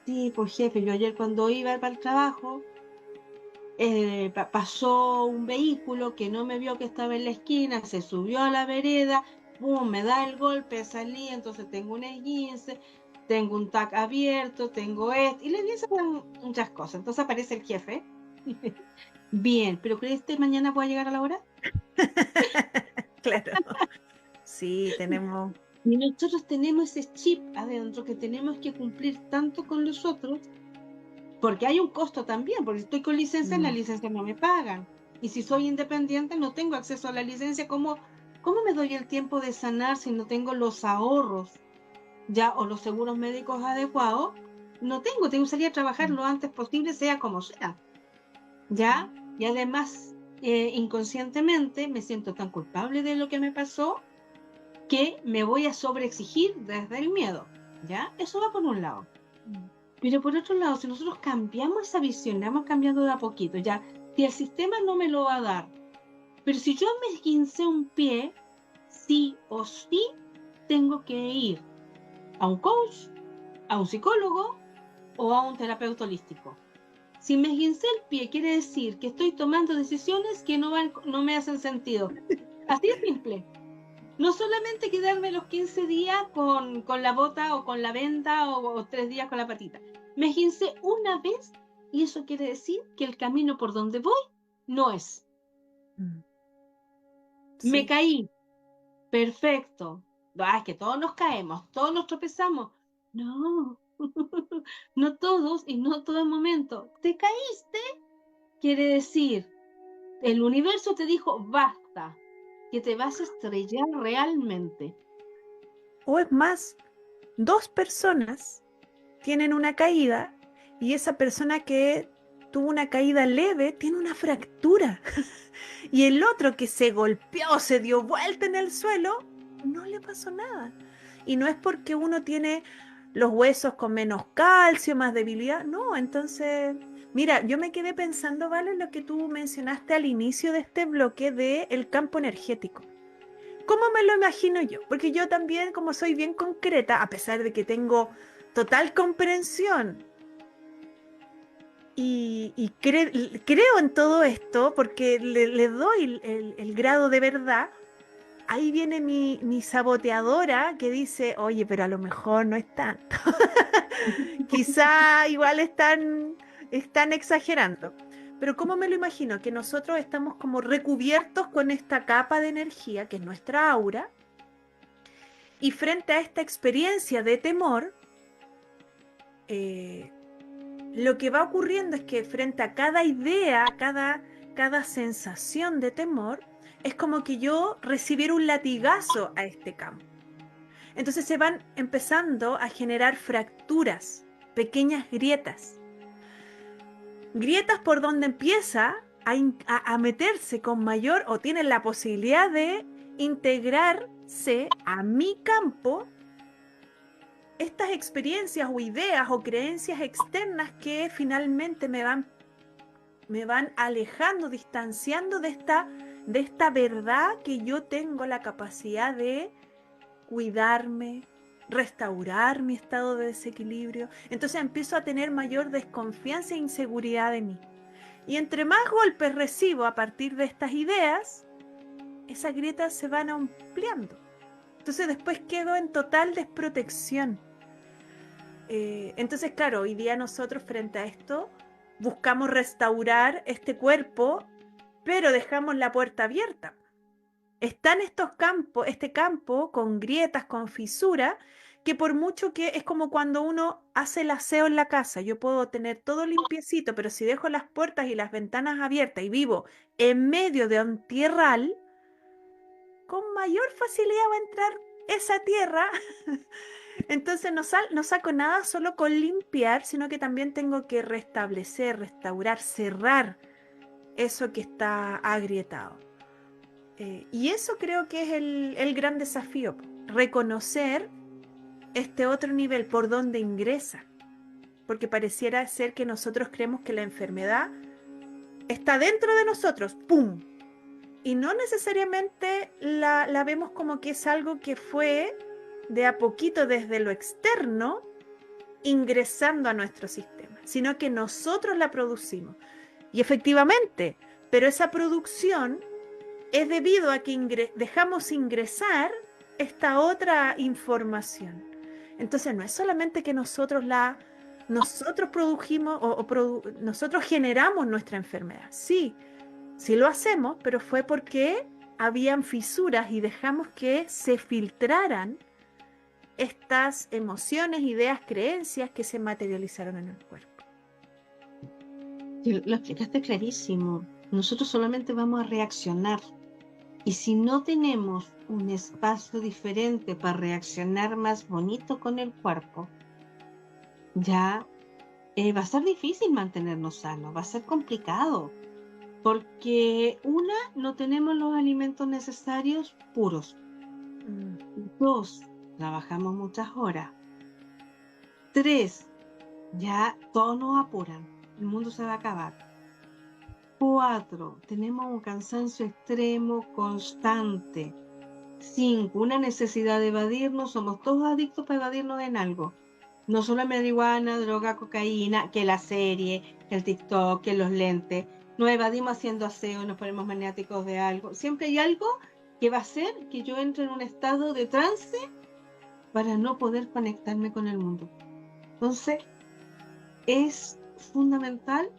sí, pues jefe, yo ayer cuando iba para el trabajo, pasó un vehículo que no me vio que estaba en la esquina, se subió a la vereda, pum, me da el golpe, salí, entonces tengo un esguince, tengo un TAC abierto, tengo esto, y le dicen muchas cosas. Entonces aparece el jefe. Bien, pero ¿crees que mañana pueda llegar a la hora? Claro, sí, tenemos. Y nosotros tenemos ese chip adentro que tenemos que cumplir tanto con los otros, porque hay un costo también, porque si estoy con licencia, en la licencia no me pagan. Y si soy independiente, no tengo acceso a la licencia. ¿Cómo me doy el tiempo de sanar si no tengo los ahorros ya o los seguros médicos adecuados? No tengo que salir a trabajar lo antes posible, sea como sea. ¿Ya? Y además, inconscientemente me siento tan culpable de lo que me pasó que me voy a sobreexigir desde el miedo, ¿ya? Eso va por un lado. Pero por otro lado, si nosotros cambiamos esa visión, la vamos cambiando de a poquito, ¿ya? Si el sistema no me lo va a dar, pero si yo me esguincé un pie, sí o sí tengo que ir a un coach, a un psicólogo o a un terapeuta holístico. Si me esguincé el pie, quiere decir que estoy tomando decisiones que no me hacen sentido. Así de simple. No solamente quedarme los 15 días con la bota o con la venda o 3 días con la patita. Me esguincé una vez y eso quiere decir que el camino por donde voy no es. Sí. Me caí. Perfecto. Es que todos nos caemos, todos nos tropezamos. No, no todos y no todo el momento. ¿Te caíste? Quiere decir, el universo te dijo, basta, que te vas a estrellar realmente. O es más, 2 personas tienen una caída y esa persona que tuvo una caída leve tiene una fractura. Y el otro que se golpeó, se dio vuelta en el suelo, no le pasó nada. Y no es porque uno tiene los huesos con menos calcio, más debilidad, no. Entonces, mira, yo me quedé pensando, ¿vale? Lo que tú mencionaste al inicio de este bloque del campo energético. ¿Cómo me lo imagino yo? Porque yo también, como soy bien concreta, a pesar de que tengo total comprensión y creo en todo esto, porque le doy el grado de verdad, ahí viene mi saboteadora que dice, oye, pero a lo mejor no es tanto. Quizá igual están exagerando. Pero ¿cómo me lo imagino? Que nosotros estamos como recubiertos con esta capa de energía, que es nuestra aura, y frente a esta experiencia de temor, lo que va ocurriendo es que frente a cada idea, cada sensación de temor, es como que yo recibiera un latigazo a este campo. Entonces se van empezando a generar fracturas, pequeñas grietas. Grietas por donde empieza a meterse con mayor, o tienen la posibilidad de integrarse a mi campo estas experiencias o ideas o creencias externas que finalmente me van alejando, distanciando de esta verdad que yo tengo la capacidad de cuidarme, restaurar mi estado de desequilibrio. Entonces empiezo a tener mayor desconfianza e inseguridad de mí. Y entre más golpes recibo a partir de estas ideas, esas grietas se van ampliando. Entonces después quedo en total desprotección. Entonces, claro, hoy día nosotros frente a esto buscamos restaurar este cuerpo, pero dejamos la puerta abierta. Están estos campos, este campo con grietas, con fisuras, que por mucho que es como cuando uno hace el aseo en la casa, yo puedo tener todo limpiecito, pero si dejo las puertas y las ventanas abiertas y vivo en medio de un tierral, con mayor facilidad va a entrar esa tierra. Entonces no saco nada solo con limpiar, sino que también tengo que restablecer, restaurar, cerrar eso que está agrietado. Y eso creo que es el gran desafío, reconocer este otro nivel por donde ingresa, porque pareciera ser que nosotros creemos que la enfermedad está dentro de nosotros, ¡pum! Y no necesariamente la vemos como que es algo que fue de a poquito desde lo externo ingresando a nuestro sistema, sino que nosotros la producimos. Y efectivamente, pero esa producción es debido a que dejamos ingresar esta otra información. Entonces no es solamente que nosotros produjimos nosotros generamos nuestra enfermedad. Sí lo hacemos, pero fue porque habían fisuras y dejamos que se filtraran estas emociones, ideas, creencias que se materializaron en el cuerpo. Lo explicaste clarísimo. Nosotros solamente vamos a reaccionar. Y si no tenemos un espacio diferente para reaccionar más bonito con el cuerpo, ya va a ser difícil mantenernos sanos, va a ser complicado. Porque no tenemos los alimentos necesarios puros. 2, trabajamos muchas horas. 3, ya todos nos apuran, el mundo se va a acabar. 4, tenemos un cansancio extremo constante. 5, una necesidad de evadirnos, somos todos adictos para evadirnos en algo. No solo marihuana, droga, cocaína, que la serie, que el TikTok, que los lentes. Nos evadimos haciendo aseo, nos ponemos maniáticos de algo. Siempre hay algo que va a hacer que yo entre en un estado de trance para no poder conectarme con el mundo. Entonces, es fundamental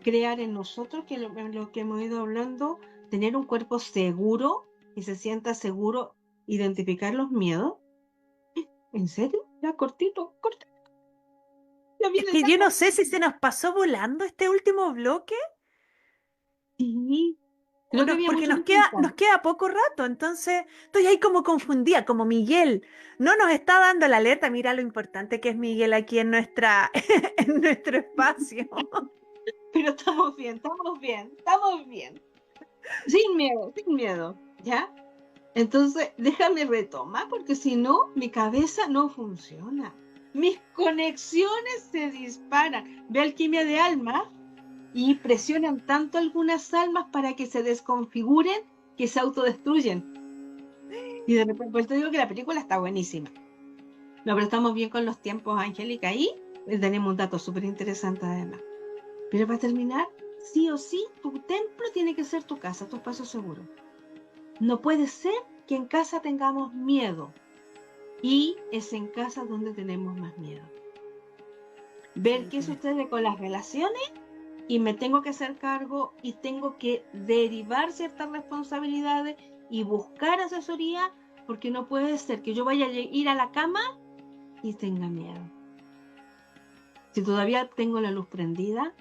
crear en nosotros, que lo que hemos ido hablando, tener un cuerpo seguro, que se sienta seguro, identificar los miedos. ¿En serio? Ya cortito, cortito. Ya Es viene que ya. yo no sé si se nos pasó volando este último bloque, Sí, creo que había porque mucho que contar. nos queda poco rato, entonces estoy ahí como confundida, como Miguel no nos está dando la alerta. Mira lo importante que es Miguel aquí en en nuestro espacio. Pero estamos bien, estamos bien, estamos bien. Sin miedo, ¿ya? Entonces, déjame retomar, porque si no, mi cabeza no funciona. Mis conexiones se disparan. Ve Alquimia de Almas y presionan tanto algunas almas para que se desconfiguren que se autodestruyen. Y de repente, pues te digo que la película está buenísima. No, pero estamos bien con los tiempos, Angélica, y tenemos un dato súper interesante además. Pero para terminar, sí o sí, tu templo tiene que ser tu casa, tu espacio seguro. No puede ser que en casa tengamos miedo. Y es en casa donde tenemos más miedo. Ver Sí, qué sucede con las relaciones, y me tengo que hacer cargo y tengo que derivar ciertas responsabilidades y buscar asesoría, porque no puede ser que yo vaya a ir a la cama y tenga miedo. Si todavía tengo la luz prendida,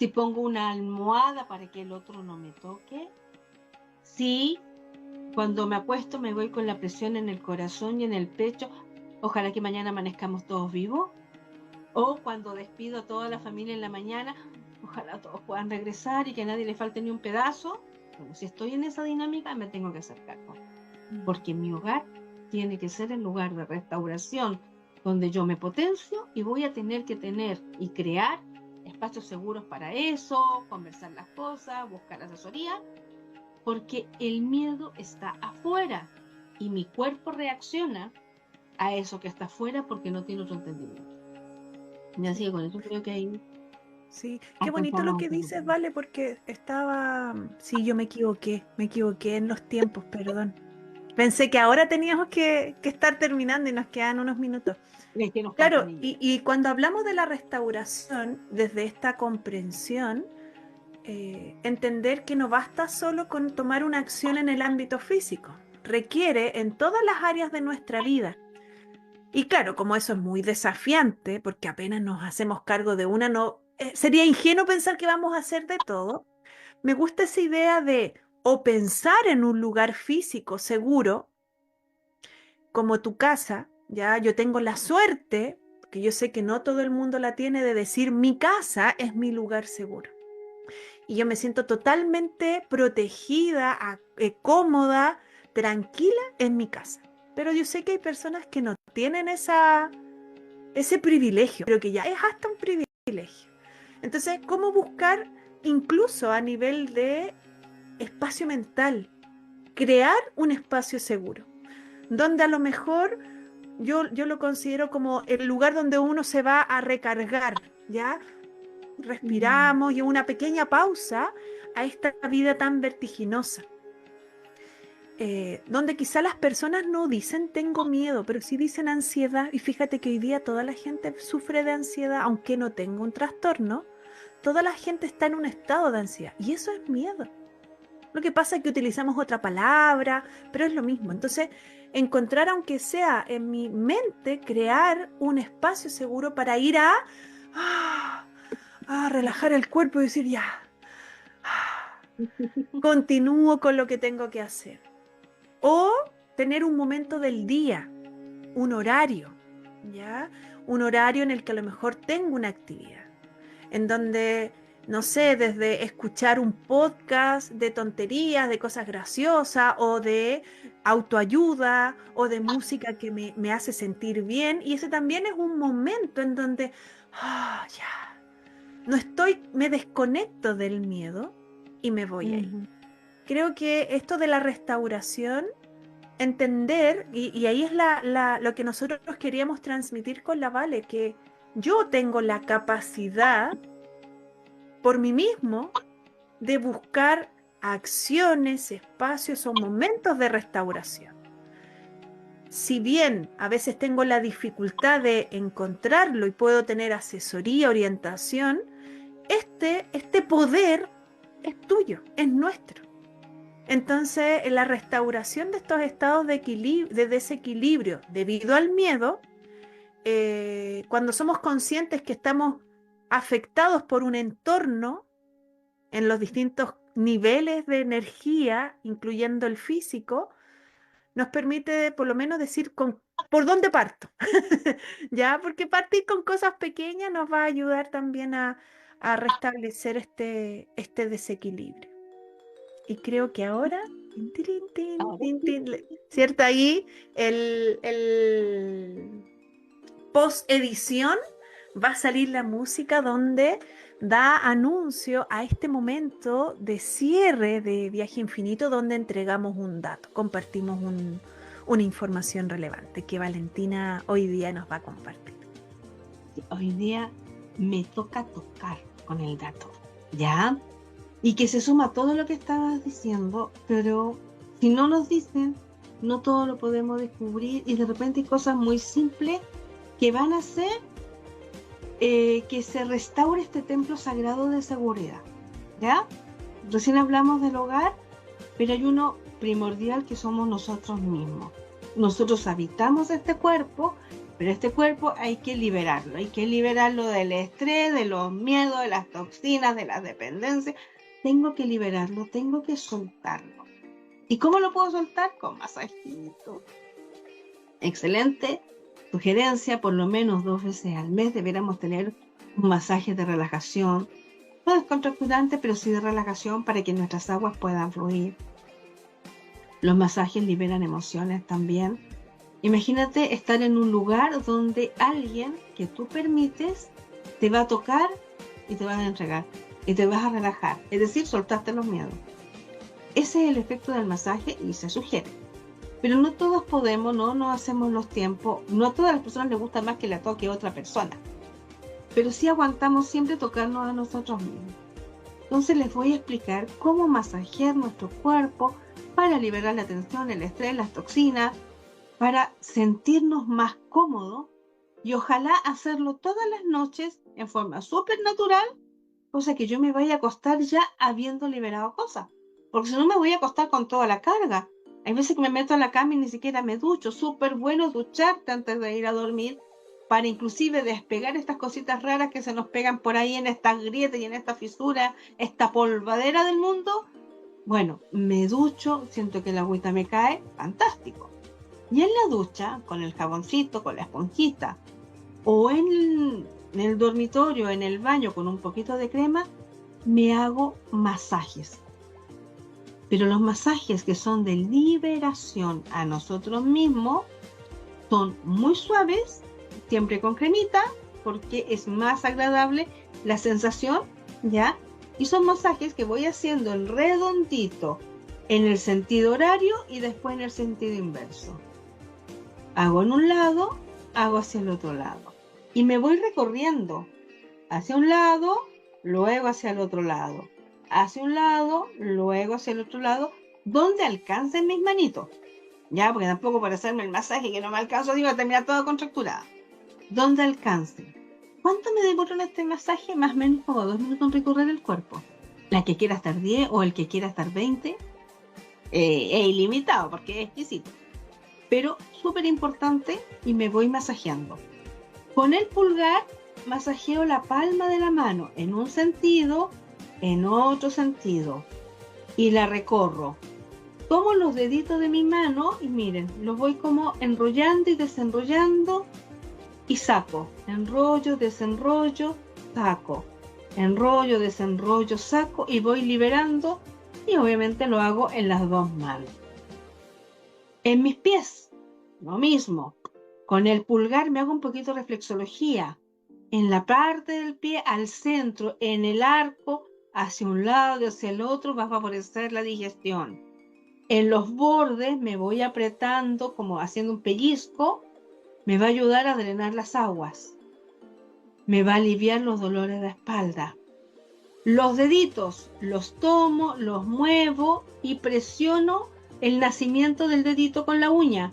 si pongo una almohada para que el otro no me toque, si cuando me acuesto me voy con la presión en el corazón y en el pecho, ojalá que mañana amanezcamos todos vivos, o cuando despido a toda la familia en la mañana, ojalá todos puedan regresar y que a nadie le falte ni un pedazo. Bueno, si estoy en esa dinámica, me tengo que hacer cargo, porque mi hogar tiene que ser el lugar de restauración donde yo me potencio, y voy a tener que tener y crear espacios seguros para eso, conversar las cosas, buscar asesoría, porque el miedo está afuera y mi cuerpo reacciona a eso que está afuera porque no tiene otro entendimiento. Y así, con eso creo que ahí sí, qué bonito lo alcanzamos que un poco. dices, vale, porque sí, yo me equivoqué en los tiempos, perdón. Pensé que ahora teníamos que estar terminando y nos quedan unos minutos. Es que nos falta Claro, niño. y cuando hablamos de la restauración, desde esta comprensión, entender que no basta solo con tomar una acción en el ámbito físico, requiere en todas las áreas de nuestra vida. Y claro, como eso es muy desafiante, porque apenas nos hacemos cargo de una, no, sería ingenuo pensar que vamos a hacer de todo. Me gusta esa idea de o pensar en un lugar físico seguro, como tu casa, ya yo tengo la suerte, que yo sé que no todo el mundo la tiene, de decir mi casa es mi lugar seguro. Y yo me siento totalmente protegida, cómoda, tranquila en mi casa. Pero yo sé que hay personas que no tienen ese privilegio, pero que ya es hasta un privilegio. Entonces, ¿cómo buscar, incluso a nivel de espacio mental, crear un espacio seguro? Donde a lo mejor yo lo considero como el lugar donde uno se va a recargar, ¿ya? Respiramos y una pequeña pausa a esta vida tan vertiginosa. Donde quizá las personas no dicen tengo miedo, pero sí dicen ansiedad. Y fíjate que hoy día toda la gente sufre de ansiedad, aunque no tenga un trastorno. Toda la gente está en un estado de ansiedad y eso es miedo. Lo que pasa es que utilizamos otra palabra, pero es lo mismo. Entonces, encontrar, aunque sea en mi mente, crear un espacio seguro para ir a relajar el cuerpo y decir ya, continúo con lo que tengo que hacer. O tener un momento del día, un horario, ¿ya? Un horario en el que a lo mejor tengo una actividad, en donde, no sé, desde escuchar un podcast de tonterías, de cosas graciosas, o de autoayuda, o de música que me hace sentir bien, y ese también es un momento en donde, ya, me desconecto del miedo y me voy ahí. Creo que esto de la restauración entender, y ahí es lo que nosotros queríamos transmitir con la Vale, que yo tengo la capacidad por mí mismo de buscar acciones, espacios o momentos de restauración. Si bien a veces tengo la dificultad de encontrarlo y puedo tener asesoría, orientación, este poder es tuyo, es nuestro. Entonces, en la restauración de estos estados de desequilibrio debido al miedo, cuando somos conscientes que estamos afectados por un entorno en los distintos niveles de energía, incluyendo el físico, nos permite por lo menos decir por dónde parto, ¿ya? Porque partir con cosas pequeñas nos va a ayudar también a restablecer este desequilibrio. Y creo que ahora, tin, tirin, tin, Ahora tin, sí. tin, ¿cierto? Ahí el post-edición va a salir la música donde da anuncio a este momento de cierre de Viaje Infinito, donde entregamos un dato, compartimos una información relevante que Valentina hoy día nos va a compartir. Hoy día me toca tocar con el dato, ¿ya? Y que se suma todo lo que estabas diciendo, pero si no nos dicen, no todo lo podemos descubrir y de repente hay cosas muy simples que van a hacer que se restaure este templo sagrado de seguridad, ¿ya? Recién hablamos del hogar, pero hay uno primordial que somos nosotros mismos. Nosotros habitamos este cuerpo, pero este cuerpo hay que liberarlo del estrés, de los miedos, de las toxinas, de las dependencias. Tengo que liberarlo, tengo que soltarlo. ¿Y cómo lo puedo soltar? Con masajito. Excelente sugerencia, por lo menos 2 veces al mes deberíamos tener un masaje de relajación, no descontracturante, pero sí de relajación para que nuestras aguas puedan fluir. Los masajes liberan emociones también. Imagínate estar en un lugar donde alguien que tú permites te va a tocar y te va a entregar y te vas a relajar, es decir, soltaste los miedos. Ese es el efecto del masaje y se sugiere. Pero no todos podemos, no hacemos los tiempos, no a todas las personas les gusta más que le toque a otra persona, pero sí aguantamos siempre tocarnos a nosotros mismos. Entonces les voy a explicar cómo masajear nuestro cuerpo para liberar la tensión, el estrés, las toxinas, para sentirnos más cómodos y ojalá hacerlo todas las noches en forma súper natural, cosa que yo me vaya a acostar ya habiendo liberado cosas, porque si no me voy a acostar con toda la carga. Hay veces que me meto a la cama y ni siquiera me ducho. Súper bueno ducharte antes de ir a dormir para inclusive despegar estas cositas raras que se nos pegan por ahí en estas grietas y en esta fisura, esta polvadera del mundo. Bueno, me ducho, siento que la agüita me cae, fantástico. Y en la ducha, con el jaboncito, con la esponjita, o en el dormitorio, en el baño, con un poquito de crema, me hago masajes. Pero los masajes que son de liberación a nosotros mismos son muy suaves, siempre con cremita, porque es más agradable la sensación, ¿ya? Y son masajes que voy haciendo en redondito, en el sentido horario y después en el sentido inverso. Hago en un lado, hago hacia el otro lado. Y me voy recorriendo hacia un lado, luego hacia el otro lado. Hacia un lado, luego hacia el otro lado, donde alcancen mis manitos. Ya, porque tampoco para hacerme el masaje que no me alcanzo, digo, a terminar toda contracturada. Donde alcancen. ¿Cuánto me demoro en este masaje? Más o menos como 2 minutos en recorrer el cuerpo. La que quiera estar 10 o el que quiera estar 20, es ilimitado porque es exquisito. Pero súper importante y me voy masajeando. Con el pulgar masajeo la palma de la mano en un sentido, en otro sentido, y la recorro. Tomo los deditos de mi mano y miren, los voy como enrollando y desenrollando y saco. Enrollo, desenrollo, saco. Enrollo, desenrollo, saco y voy liberando, y obviamente lo hago en las 2 manos. En mis pies, lo mismo. Con el pulgar me hago un poquito de reflexología. En la parte del pie, al centro, en el arco, hacia un lado y hacia el otro, va a favorecer la digestión. En los bordes me voy apretando, como haciendo un pellizco, me va a ayudar a drenar las aguas. Me va a aliviar los dolores de espalda. Los deditos los tomo, los muevo y presiono el nacimiento del dedito con la uña.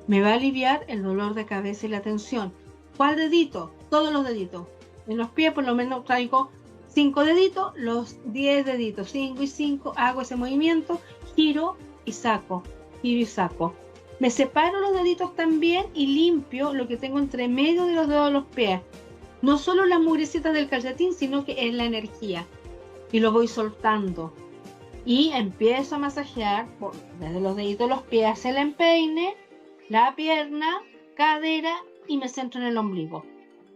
Me va a aliviar el dolor de cabeza y la tensión. ¿Cuál dedito? Todos los deditos. En los pies por lo menos traigo 5 deditos, los 10 deditos, 5 y 5, hago ese movimiento, giro y saco, giro y saco. Me separo los deditos también y limpio lo que tengo entre medio de los dedos de los pies. No solo las mugrecitas del calcetín, sino que es la energía. Y lo voy soltando. Y empiezo a masajear desde los deditos de los pies el empeine, la pierna, cadera y me centro en el ombligo.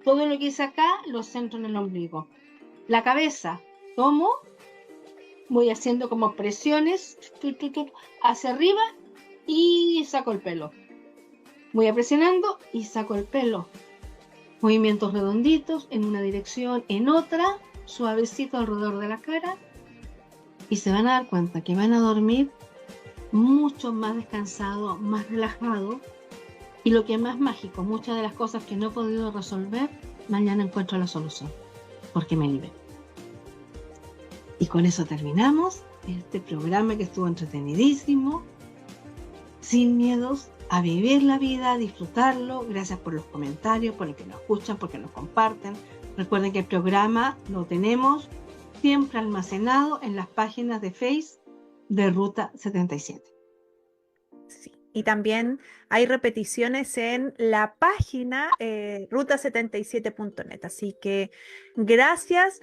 Todo lo que hice acá lo centro en el ombligo. La cabeza, tomo, voy haciendo como presiones hacia arriba y saco el pelo. Voy presionando y saco el pelo. Movimientos redonditos en una dirección, en otra, suavecito alrededor de la cara. Y se van a dar cuenta que van a dormir mucho más descansado, más relajado. Y lo que es más mágico, muchas de las cosas que no he podido resolver, mañana encuentro la solución, porque me liberé. Y con eso terminamos este programa que estuvo entretenidísimo, sin miedos, a vivir la vida, a disfrutarlo. Gracias por los comentarios, por el que nos escuchan, porque nos comparten. Recuerden que el programa lo tenemos siempre almacenado en las páginas de Face de Ruta 77. Sí. Y también hay repeticiones en la página ruta77.net. Así que gracias.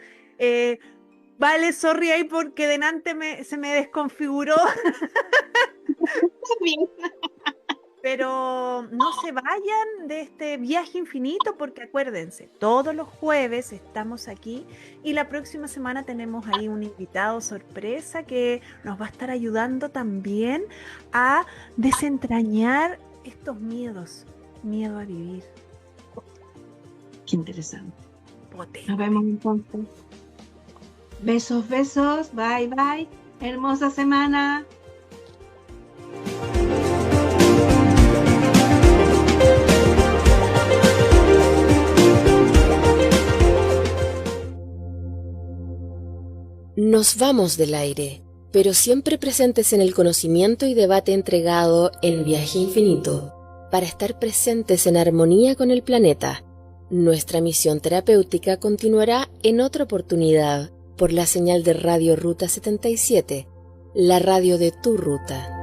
Vale, sorry ahí porque delante se me desconfiguró. Pero no se vayan de este viaje infinito porque acuérdense, todos los jueves estamos aquí y la próxima semana tenemos ahí un invitado sorpresa que nos va a estar ayudando también a desentrañar estos miedos, miedo a vivir. Qué interesante. Potente. Nos vemos entonces. Besos, besos. Bye, bye. Hermosa semana. Nos vamos del aire, pero siempre presentes en el conocimiento y debate entregado en Viaje Infinito, para estar presentes en armonía con el planeta. Nuestra misión terapéutica continuará en otra oportunidad por la señal de Radio Ruta 77, la radio de tu ruta.